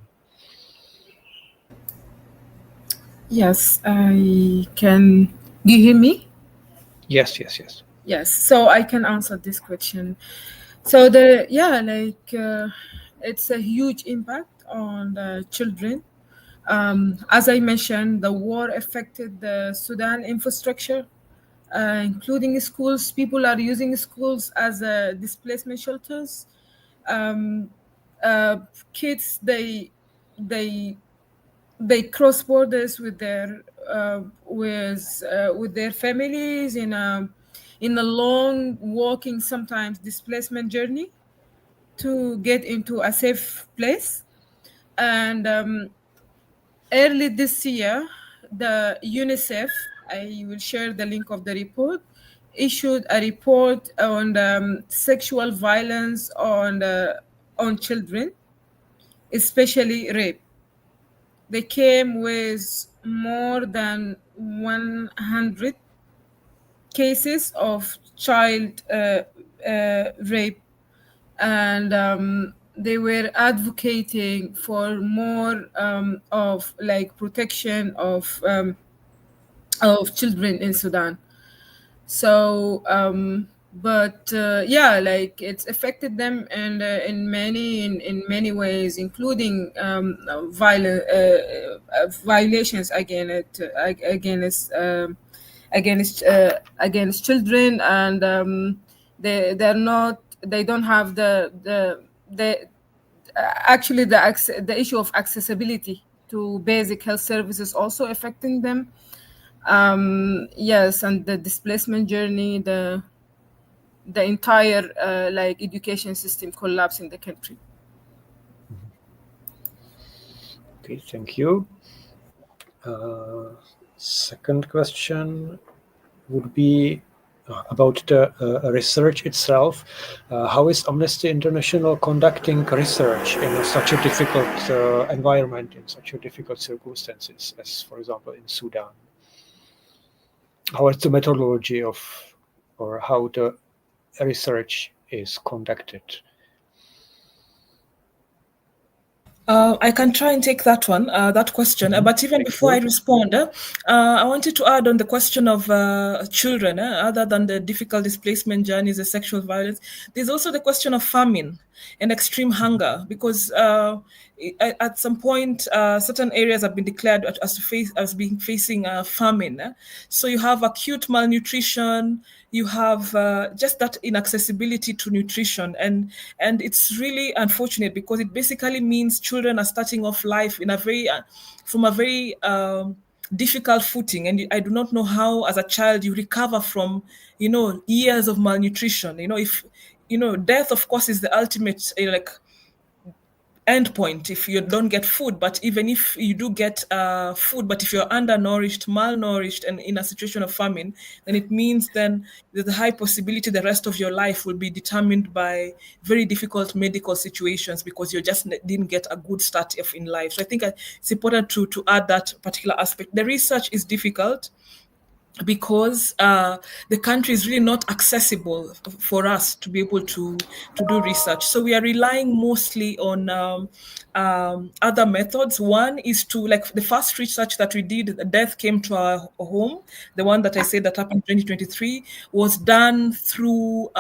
Yes, I can. Do you hear me?
Yes.
Yes, so I can answer this question. So it's a huge impact on the children. As I mentioned, the war affected the Sudan infrastructure, including schools. People are using schools as displacement shelters. Kids, they cross borders with their families in a long walking, sometimes displacement journey to get into a safe place. And early this year, the UNICEF, I will share the link of the report, issued a report on sexual violence on children, especially rape. They came with more than 100 cases of child rape, and they were advocating for more of protection of children in Sudan. So it's affected them, and in many ways, including violations against children, and they don't have the issue of accessibility to basic health services also affecting them. Yes, and the displacement journey, the entire education system collapse in the country.
Okay, thank you. Second question would be about the research itself. How is Amnesty International conducting research in such a difficult environment, in such a difficult circumstances as, for example, in Sudan? how is the methodology of, or how the research is conducted?
I can try and take that one, that question. But even before I respond, I wanted to add on the question of children, other than the difficult displacement journeys, the sexual violence, there's also the question of famine and extreme hunger, because at some point, certain areas have been declared as being facing famine. So you have acute malnutrition, you have just that inaccessibility to nutrition, and it's really unfortunate, because it basically means children are starting off life in a very from a very difficult footing, and I do not know how as a child you recover from years of malnutrition. If death of course is the ultimate like end point if you don't get food. But even if you do get food, but if you're undernourished, malnourished, and in a situation of famine, then it means then there's a high possibility the rest of your life will be determined by very difficult medical situations, because you just didn't get a good start in life. So I think it's important to add that particular aspect. The research is difficult because the country is really not accessible for us to be able to do research. So we are relying mostly on other methods. One is to, like the first research that we did, Death Came to Our Home, the one that I said that happened in 2023, was done through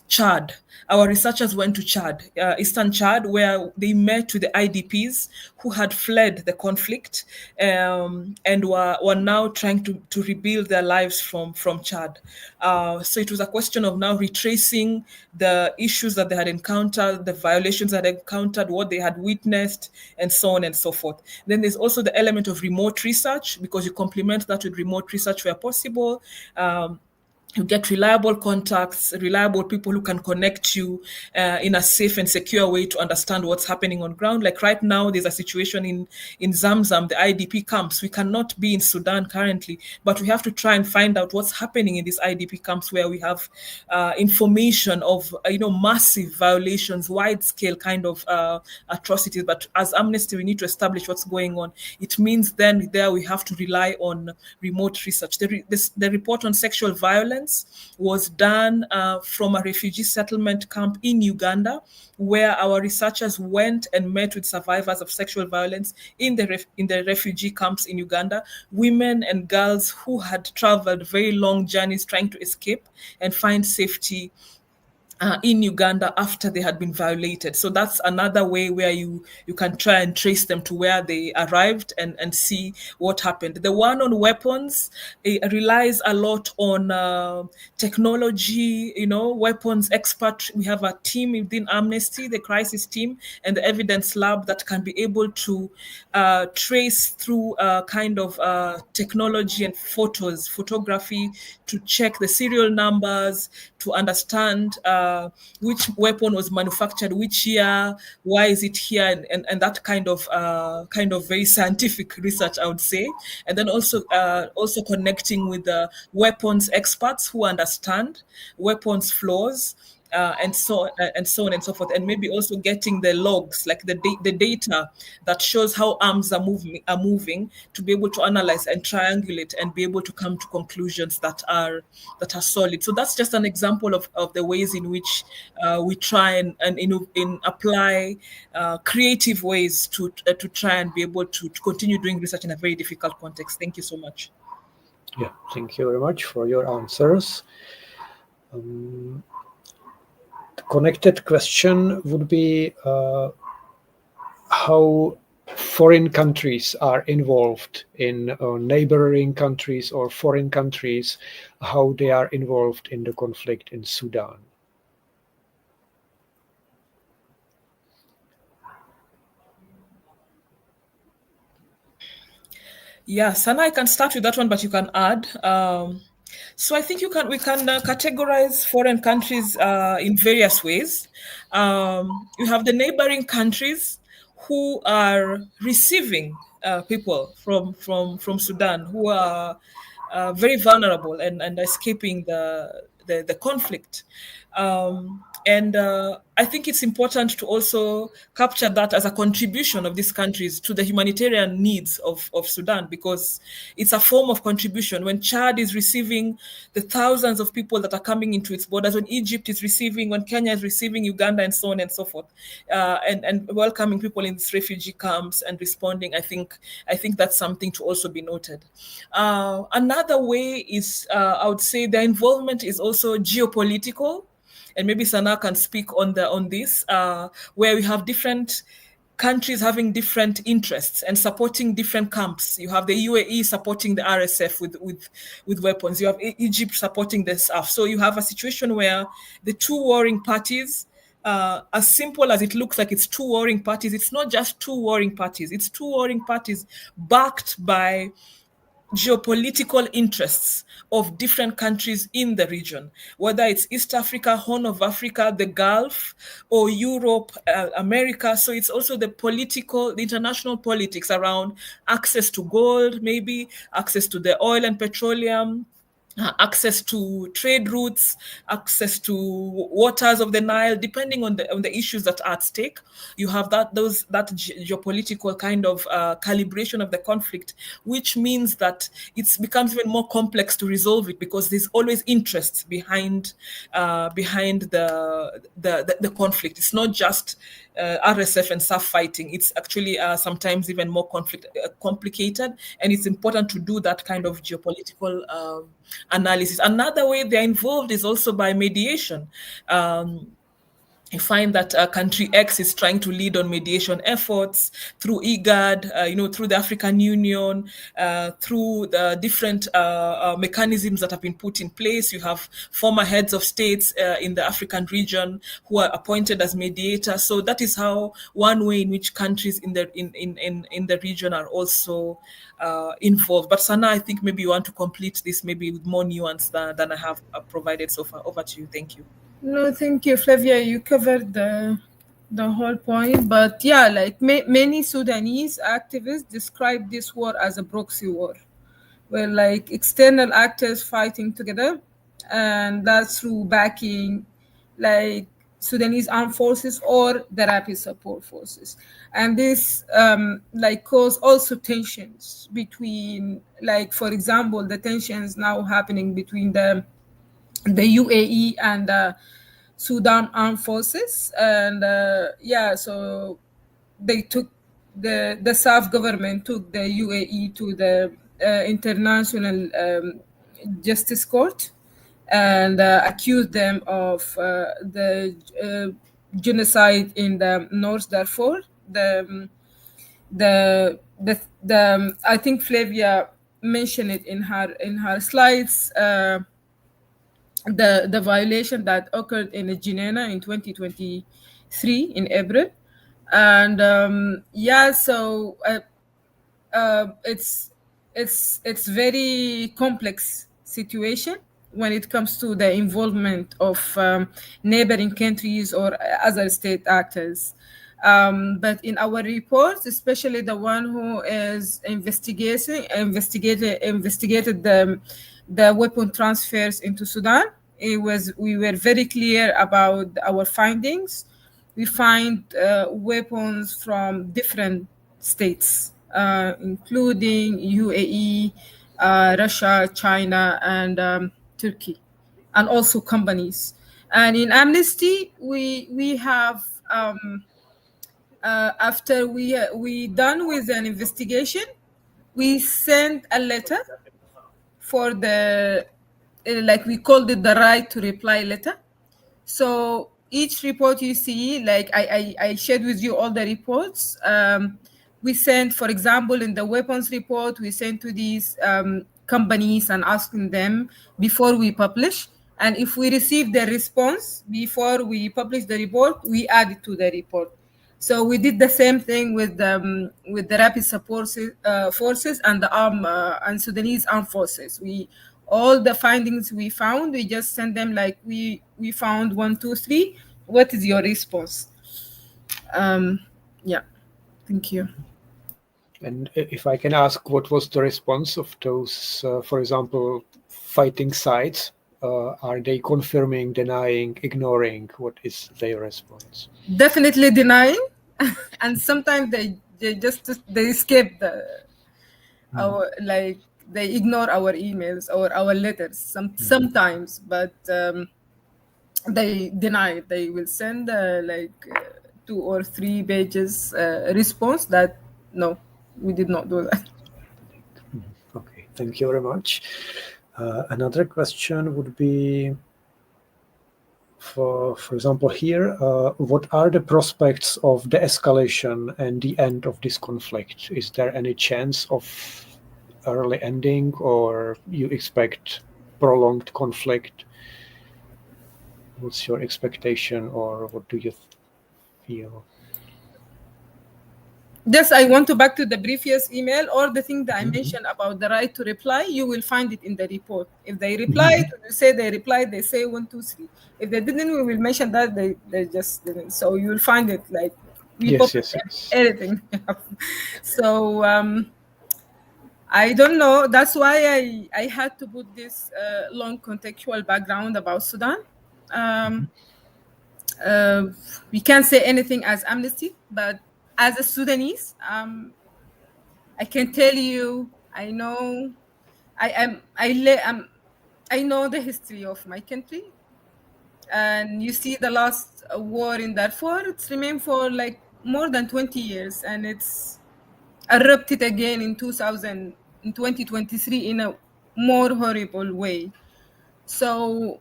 Chad. Our researchers went to Chad, Eastern Chad, where they met with the IDPs who had fled the conflict and were now trying to rebuild their lives from Chad. So it was a question of now retracing the issues that they had encountered, the violations that they had encountered, what they had witnessed, and so on and so forth. Then there's also the element of remote research, because you complement that with remote research where possible. You get reliable contacts, reliable people who can connect you in a safe and secure way to understand what's happening on ground. Like right now, there's a situation in Zamzam, the IDP camps. We cannot be in Sudan currently, but we have to try and find out what's happening in these IDP camps, where we have information of massive violations, wide-scale kind of atrocities. But as Amnesty, we need to establish what's going on. It means then there we have to rely on remote research. The report on sexual violence was done from a refugee settlement camp in Uganda, where our researchers went and met with survivors of sexual violence in the refugee camps in Uganda, women and girls who had traveled very long journeys trying to escape and find safety in Uganda after they had been violated. So that's another way where you can try and trace them to where they arrived and see what happened. The one on weapons, it relies a lot on technology, weapons expert. We have a team within Amnesty, the crisis team, and the evidence lab that can be able to trace through kind of technology and photography to check the serial numbers, to understand which weapon was manufactured which year, why is it here, and that kind of very scientific research, I would say. And then also connecting with the weapons experts who understand weapons flaws, and so on and so forth, and maybe also getting the logs, like the data that shows how arms are moving, to be able to analyze and triangulate and be able to come to conclusions that are solid. So that's just an example of the ways in which we try and apply creative ways to try and be able to continue doing research in a very difficult context. Thank you so much.
Yeah, thank you very much for your answers. Connected question would be how foreign countries are involved in neighboring countries or foreign countries, how they are involved in the conflict in Sudan.
Yeah, Sana, I can start with that one, but you can add. So I think we can categorize foreign countries in various ways. You have the neighboring countries who are receiving people from Sudan who are very vulnerable and escaping the conflict. And I think it's important to also capture that as a contribution of these countries to the humanitarian needs of Sudan, because it's a form of contribution. When Chad is receiving the thousands of people that are coming into its borders, when Egypt is receiving, when Kenya is receiving, Uganda, and so on and so forth, and welcoming people in these refugee camps and responding, I think that's something to also be noted. Another way is, I would say, their involvement is also geopolitical. And maybe Sana can speak on this, where we have different countries having different interests and supporting different camps. You have the UAE supporting the RSF with weapons. You have Egypt supporting the SAF. So you have a situation where the two warring parties, as simple as it looks like it's two warring parties, it's not just two warring parties. It's two warring parties backed by geopolitical interests of different countries in the region, whether it's East Africa, Horn of Africa, the Gulf, or Europe, America. So it's also the international politics around access to gold, maybe access to the oil and petroleum, access to trade routes, access to waters of the Nile, depending on the issues that are at stake. You have that geopolitical kind of calibration of the conflict, which means that it becomes even more complex to resolve it, because there's always interests behind the conflict. It's not just RSF and SAF fighting. It's actually sometimes even more complicated, and it's important to do that kind of geopolitical analysis. Another way they're involved is also by mediation. You find that country X is trying to lead on mediation efforts through IGAD, through the African Union, through the different mechanisms that have been put in place. You have former heads of states in the African region who are appointed as mediators. So that is how one way in which countries in the region are also involved. But Sana, I think maybe you want to complete this maybe with more nuance than I have provided so far. Over to you. Thank you.
No, thank you, Flavia. You covered the whole point. But yeah, like many Sudanese activists describe this war as a proxy war, where like external actors fighting together, and that's through backing like Sudanese Armed Forces or the Rapid Support Forces. And this cause also tensions between, like, for example, the tensions now happening between the UAE and Sudan Armed Forces. And so they took the South government took the UAE to the International Justice Court and accused them of the genocide in the North Darfur. I think Flavia mentioned it in her slides. The violation that occurred in Geneva in 2023 in April, and it's very complex situation when it comes to the involvement of neighboring countries or other state actors. But in our reports, especially the one who is investigated the weapon transfers into Sudan, we were very clear about our findings. We find weapons from different states, including UAE, Russia, China, and Turkey, and also companies. And in Amnesty, we have after we done with an investigation, we sent a letter for the we called it the right to reply letter. So each report you see, like I shared with you all the reports. We sent, for example, in the weapons report, we sent to these companies and asking them before we publish. And if we receive the response before we publish the report, we add it to the report. So we did the same thing with the Rapid Support Forces and the Sudanese Armed Forces. All the findings we found, we just send them like we found 1, 2, 3. What is your response? Thank you.
And if I can ask, what was the response of those, for example, fighting sides are they confirming, denying, ignoring? What is their response?
Definitely denying, and sometimes they escape our, like, they ignore our emails or our letters sometimes, but they deny it. They will send 2 or 3 pages response that no, we did not do that.
Okay, thank you very much. Another question would be, for example, here, what are the prospects of de-escalation and the end of this conflict? Is there any chance of early ending, or you expect prolonged conflict? What's your expectation, or what do you feel?
Yes, I want to back to the previous email or the thing that I mentioned about the right to reply. You will find it in the report. If they replied, you say they replied, they say 1, 2, 3. If they didn't, we will mention that they just didn't. So you will find it, like, we
Yes.
everything. So I don't know. That's why I had to put this long contextual background about Sudan. We can't say anything as Amnesty, but as a Sudanese, I can tell you, I know the history of my country, and you see the last war in Darfur. It's remained for like more than 20 years, and it's erupted again in 2023 in a more horrible way. So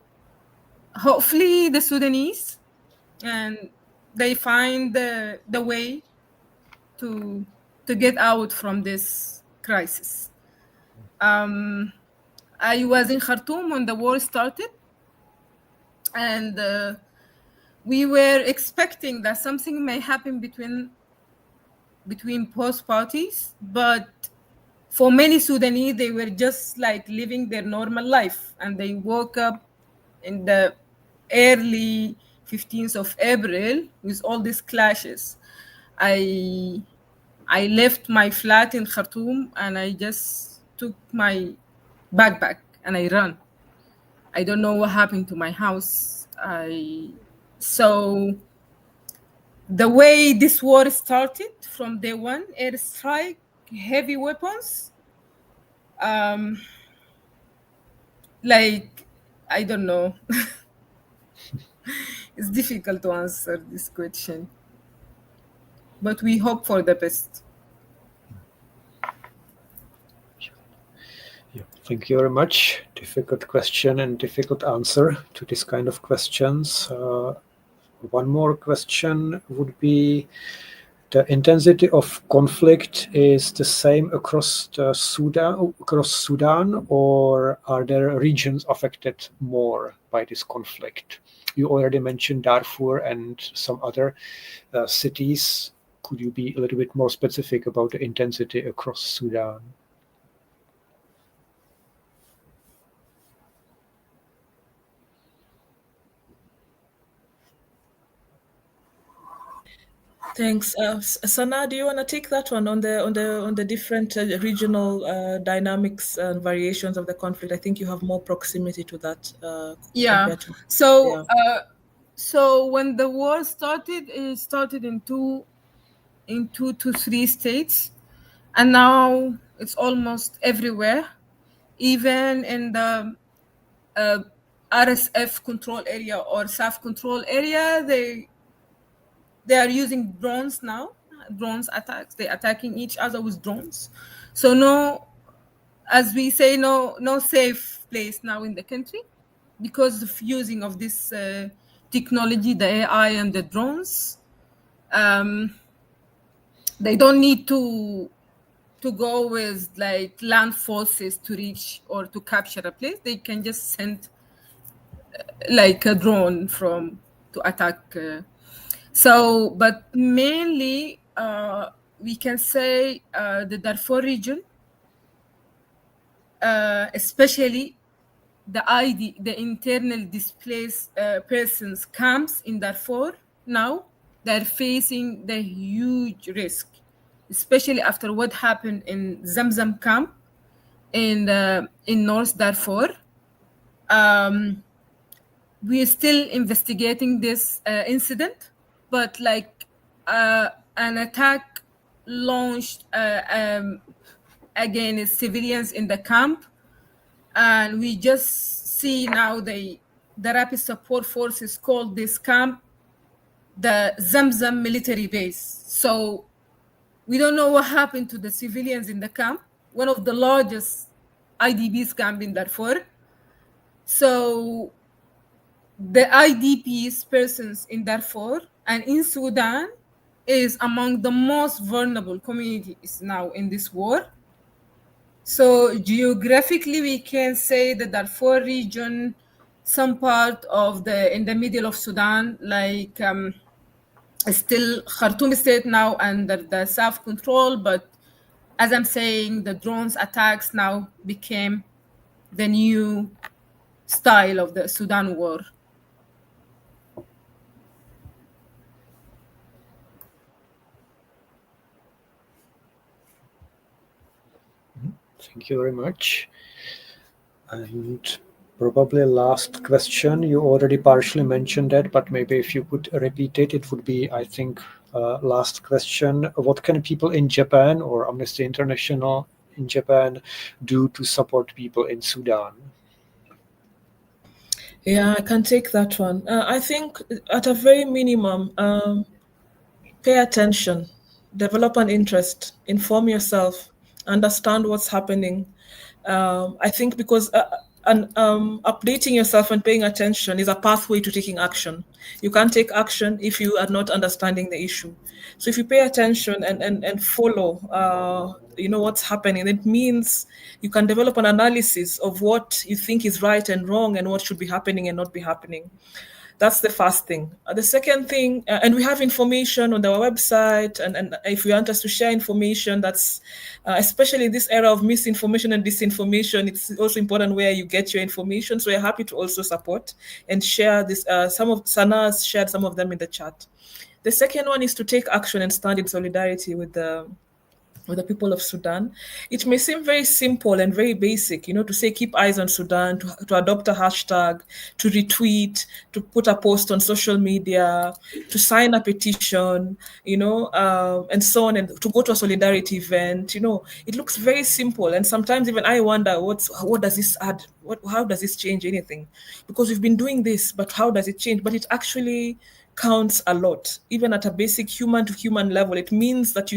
hopefully the Sudanese, and they find the way to get out from this crisis. I was in Khartoum when the war started, and we were expecting that something may happen between both parties, but for many Sudanese, they were just like living their normal life, and they woke up in the early 15th of April with all these clashes. I left my flat in Khartoum, and I just took my backpack and I ran. I don't know what happened to my house. So the way this war started from day one, airstrike, heavy weapons, like, I don't know. It's difficult to answer this question, but we hope for the best.
Yeah, thank you very much. Difficult question and difficult answer to this kind of questions. One more question would be, the intensity of conflict is the same across Sudan, or are there regions affected more by this conflict? You already mentioned Darfur and some other cities. Could you be a little bit more specific about the intensity across Sudan?
Thanks, Sana. Do you want to take that one on the different regional dynamics and variations of the conflict? I think you have more proximity to that.
Yeah. So when the war started, it started in two to three states, and now it's almost everywhere. Even in the RSF control area or SAF control area, they are using drones now. Drones attacks. They're attacking each other with drones. So no, as we say, no safe place now in the country because of using of this technology, the AI and the drones. They don't need to go with like land forces to reach or to capture a place. They can just send like a drone to attack. But mainly we can say the Darfur region, especially the internal displaced persons camps in Darfur now, they're facing the huge risk, especially after what happened in Zamzam camp in North Darfur. we're still investigating this incident, but like an attack launched against civilians in the camp, and we just see now the rapid support forces called this camp the Zamzam military base. So we don't know what happened to the civilians in the camp, one of the largest IDPs camp in Darfur. So the IDPs persons in Darfur and in Sudan is among the most vulnerable communities now in this war. So geographically, we can say the Darfur region, some part of in the middle of Sudan, like still Khartoum state now under the self-control, but as I'm saying, the drones attacks now became the new style of the Sudan war.
Thank you very much. And probably last question, you already partially mentioned that, but maybe if you could repeat it, it would be, I think, last question. What can people in Japan or Amnesty International in Japan do to support people in Sudan?
Yeah, I can take that one. I think at a very minimum, pay attention, develop an interest, inform yourself, understand what's happening. I think because updating yourself and paying attention is a pathway to taking action. You can't take action if you are not understanding the issue. So if you pay attention and follow, what's happening, it means you can develop an analysis of what you think is right and wrong and what should be happening and not be happening. That's the first thing. The second thing, and we have information on our website, and if you want us to share information, that's especially in this era of misinformation and disinformation, it's also important where you get your information. So we're happy to also support and share this. Some of Sana's shared some of them in the chat. The second one is to take action and stand in solidarity with the people of Sudan. It may seem very simple and very basic, to say keep eyes on Sudan, to adopt a hashtag, to retweet, to put a post on social media, to sign a petition, and so on, and to go to a solidarity event. It looks very simple, and sometimes even I wonder what does this add? How does this change anything? Because we've been doing this, but how does it change? But it actually counts a lot, even at a basic human-to-human level. It means that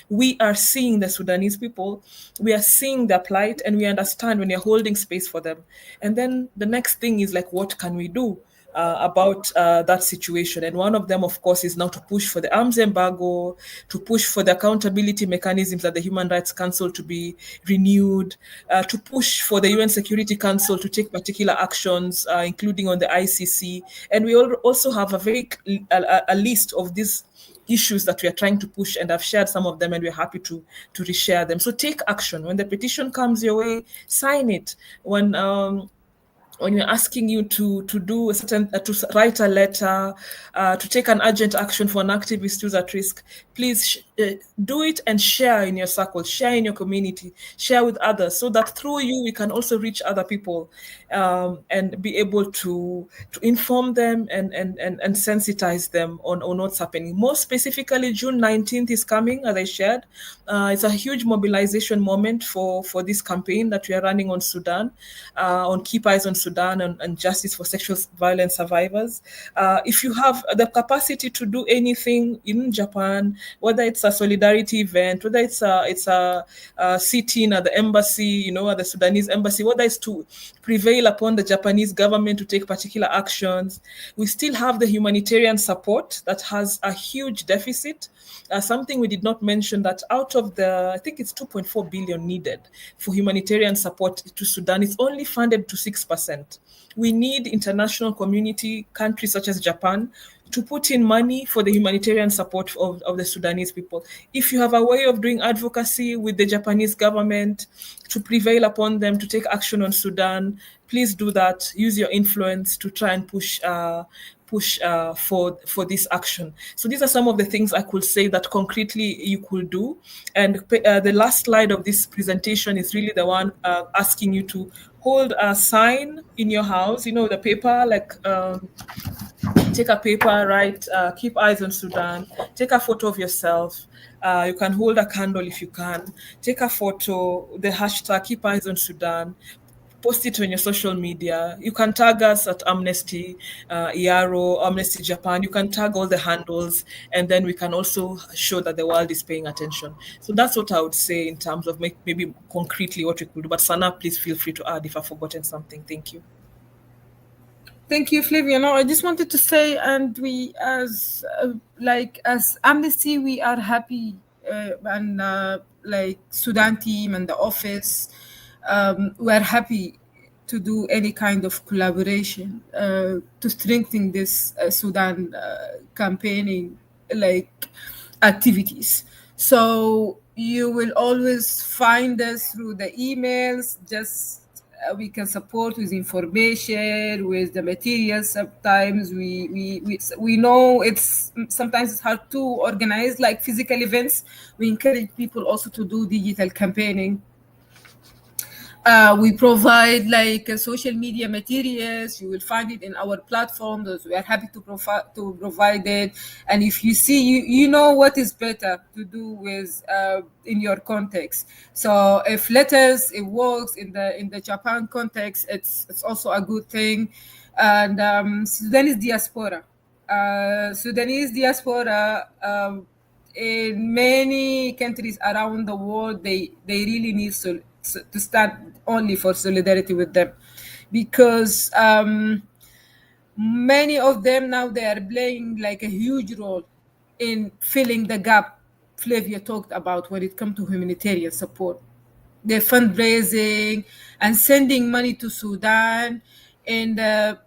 we are seeing the Sudanese people, we are seeing their plight, and we understand when you're holding space for them. And then the next thing is like, what can we do about that situation? And one of them, of course, is now to push for the arms embargo, to push for the accountability mechanisms at the Human Rights Council to be renewed, to push for the UN Security Council to take particular actions, including on the ICC. And we also have a list of these issues that we are trying to push, and I've shared some of them, and we're happy to reshare them. So take action. When the petition comes your way, sign it. When we're asking you to do a certain, to write a letter, to take an urgent action for an activist who's at risk, please do it and share in your circle, share in your community, share with others, so that through you we can also reach other people and be able to inform them and sensitize them on what's happening. More specifically, June 19th is coming, as I shared. It's a huge mobilization moment for this campaign that we are running on Sudan, on Keep Eyes on Sudan and justice for sexual violence survivors. If you have the capacity to do anything in Japan, whether it's a solidarity event, whether it's a sit-in at the embassy, at the Sudanese embassy, whether it's to prevail upon the Japanese government to take particular actions, we still have the humanitarian support that has a huge deficit. Something we did not mention, that out of I think it's 2.4 billion needed for humanitarian support to Sudan, it's only funded to 6%. We need international community, countries such as Japan, to put in money for the humanitarian support of the Sudanese people. If you have a way of doing advocacy with the Japanese government to prevail upon them to take action on Sudan, please do that. Use your influence to try and push for this action. So these are some of the things I could say that concretely you could do. And the last slide of this presentation is really the one asking you to hold a sign in your house, the paper, like take a paper, write, keep eyes on Sudan, take a photo of yourself. You can hold a candle if you can. Take a photo, the hashtag, keep eyes on Sudan. Post it on your social media. You can tag us at Amnesty ERO, Amnesty Japan. You can tag all the handles, and then we can also show that the world is paying attention. So that's what I would say in terms of maybe concretely what we could do. But Sana, please feel free to add if I've forgotten something. Thank you.
Thank you, Flavia. No, I just wanted to say, and we as Amnesty, we are happy, and like Sudan team and the office, we are happy to do any kind of collaboration to strengthen this Sudan campaigning activities. So you will always find us through the emails. Just we can support with information, with the materials. Sometimes we know sometimes it's hard to organize like physical events. We encourage people also to do digital campaigning. We provide social media materials. You will find it in our platforms. We are happy to provide it. And if you see, you know what is better to do with in your context. So if letters, it works in the Japan context, it's also a good thing. And Sudanese diaspora. Sudanese diaspora in many countries around the world, they really need to stand only for solidarity with them, because many of them now, they are playing a huge role in filling the gap Flavia talked about when it comes to humanitarian support. They're fundraising and sending money to Sudan, and a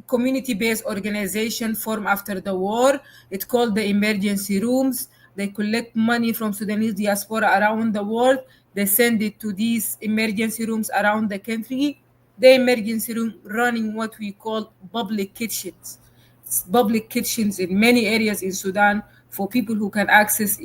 community-based organization formed after the war. It's called the Emergency Rooms. They collect money from Sudanese diaspora around the world. They send it to these emergency rooms around the country. The emergency room running what we call public kitchens. It's public kitchens in many areas in Sudan for people who can access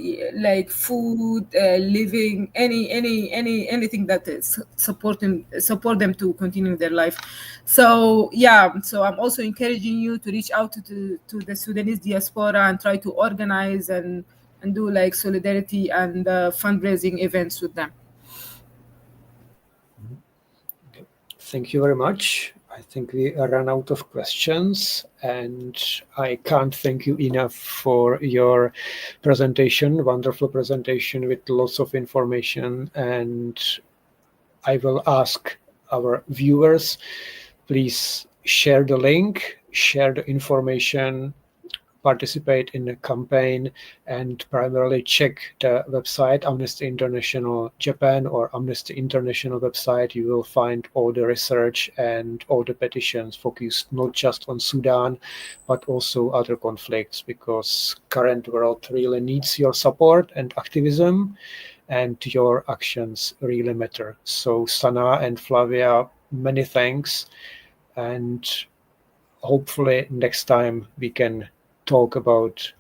food, living, anything that is support them to continue their life. So I'm also encouraging you to reach out to the Sudanese diaspora and try to organize and do solidarity and fundraising events with them.
Thank you very much. I think we ran out of questions, and I can't thank you enough for your presentation, wonderful presentation with lots of information. And I will ask our viewers, please share the link, share the information, participate in the campaign, and primarily check the website, Amnesty International Japan or Amnesty International website. You will find all the research and all the petitions focused not just on Sudan, but also other conflicts, because current world really needs your support and activism, and your actions really matter. So Sana and Flavia, many thanks. And hopefully next time we can talk about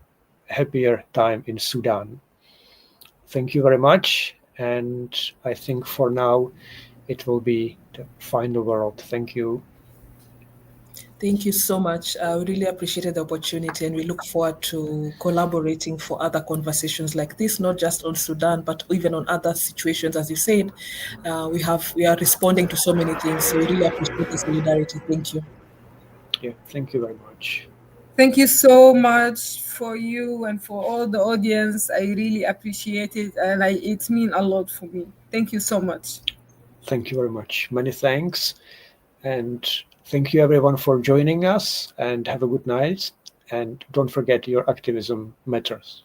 happier time in Sudan. Thank you very much. And I think for now, it will be the final word. Thank you.
Thank you so much. We really appreciated the opportunity, and we look forward to collaborating for other conversations like this, not just on Sudan, but even on other situations. As you said, we are responding to so many things. So we really appreciate the solidarity. Thank you.
Yeah, thank you very much.
Thank you so much for you and for all the audience. I really appreciate it, and it means a lot for me. Thank you so much.
Thank you very much. Many thanks. And thank you everyone for joining us, and have a good night. And don't forget, your activism matters.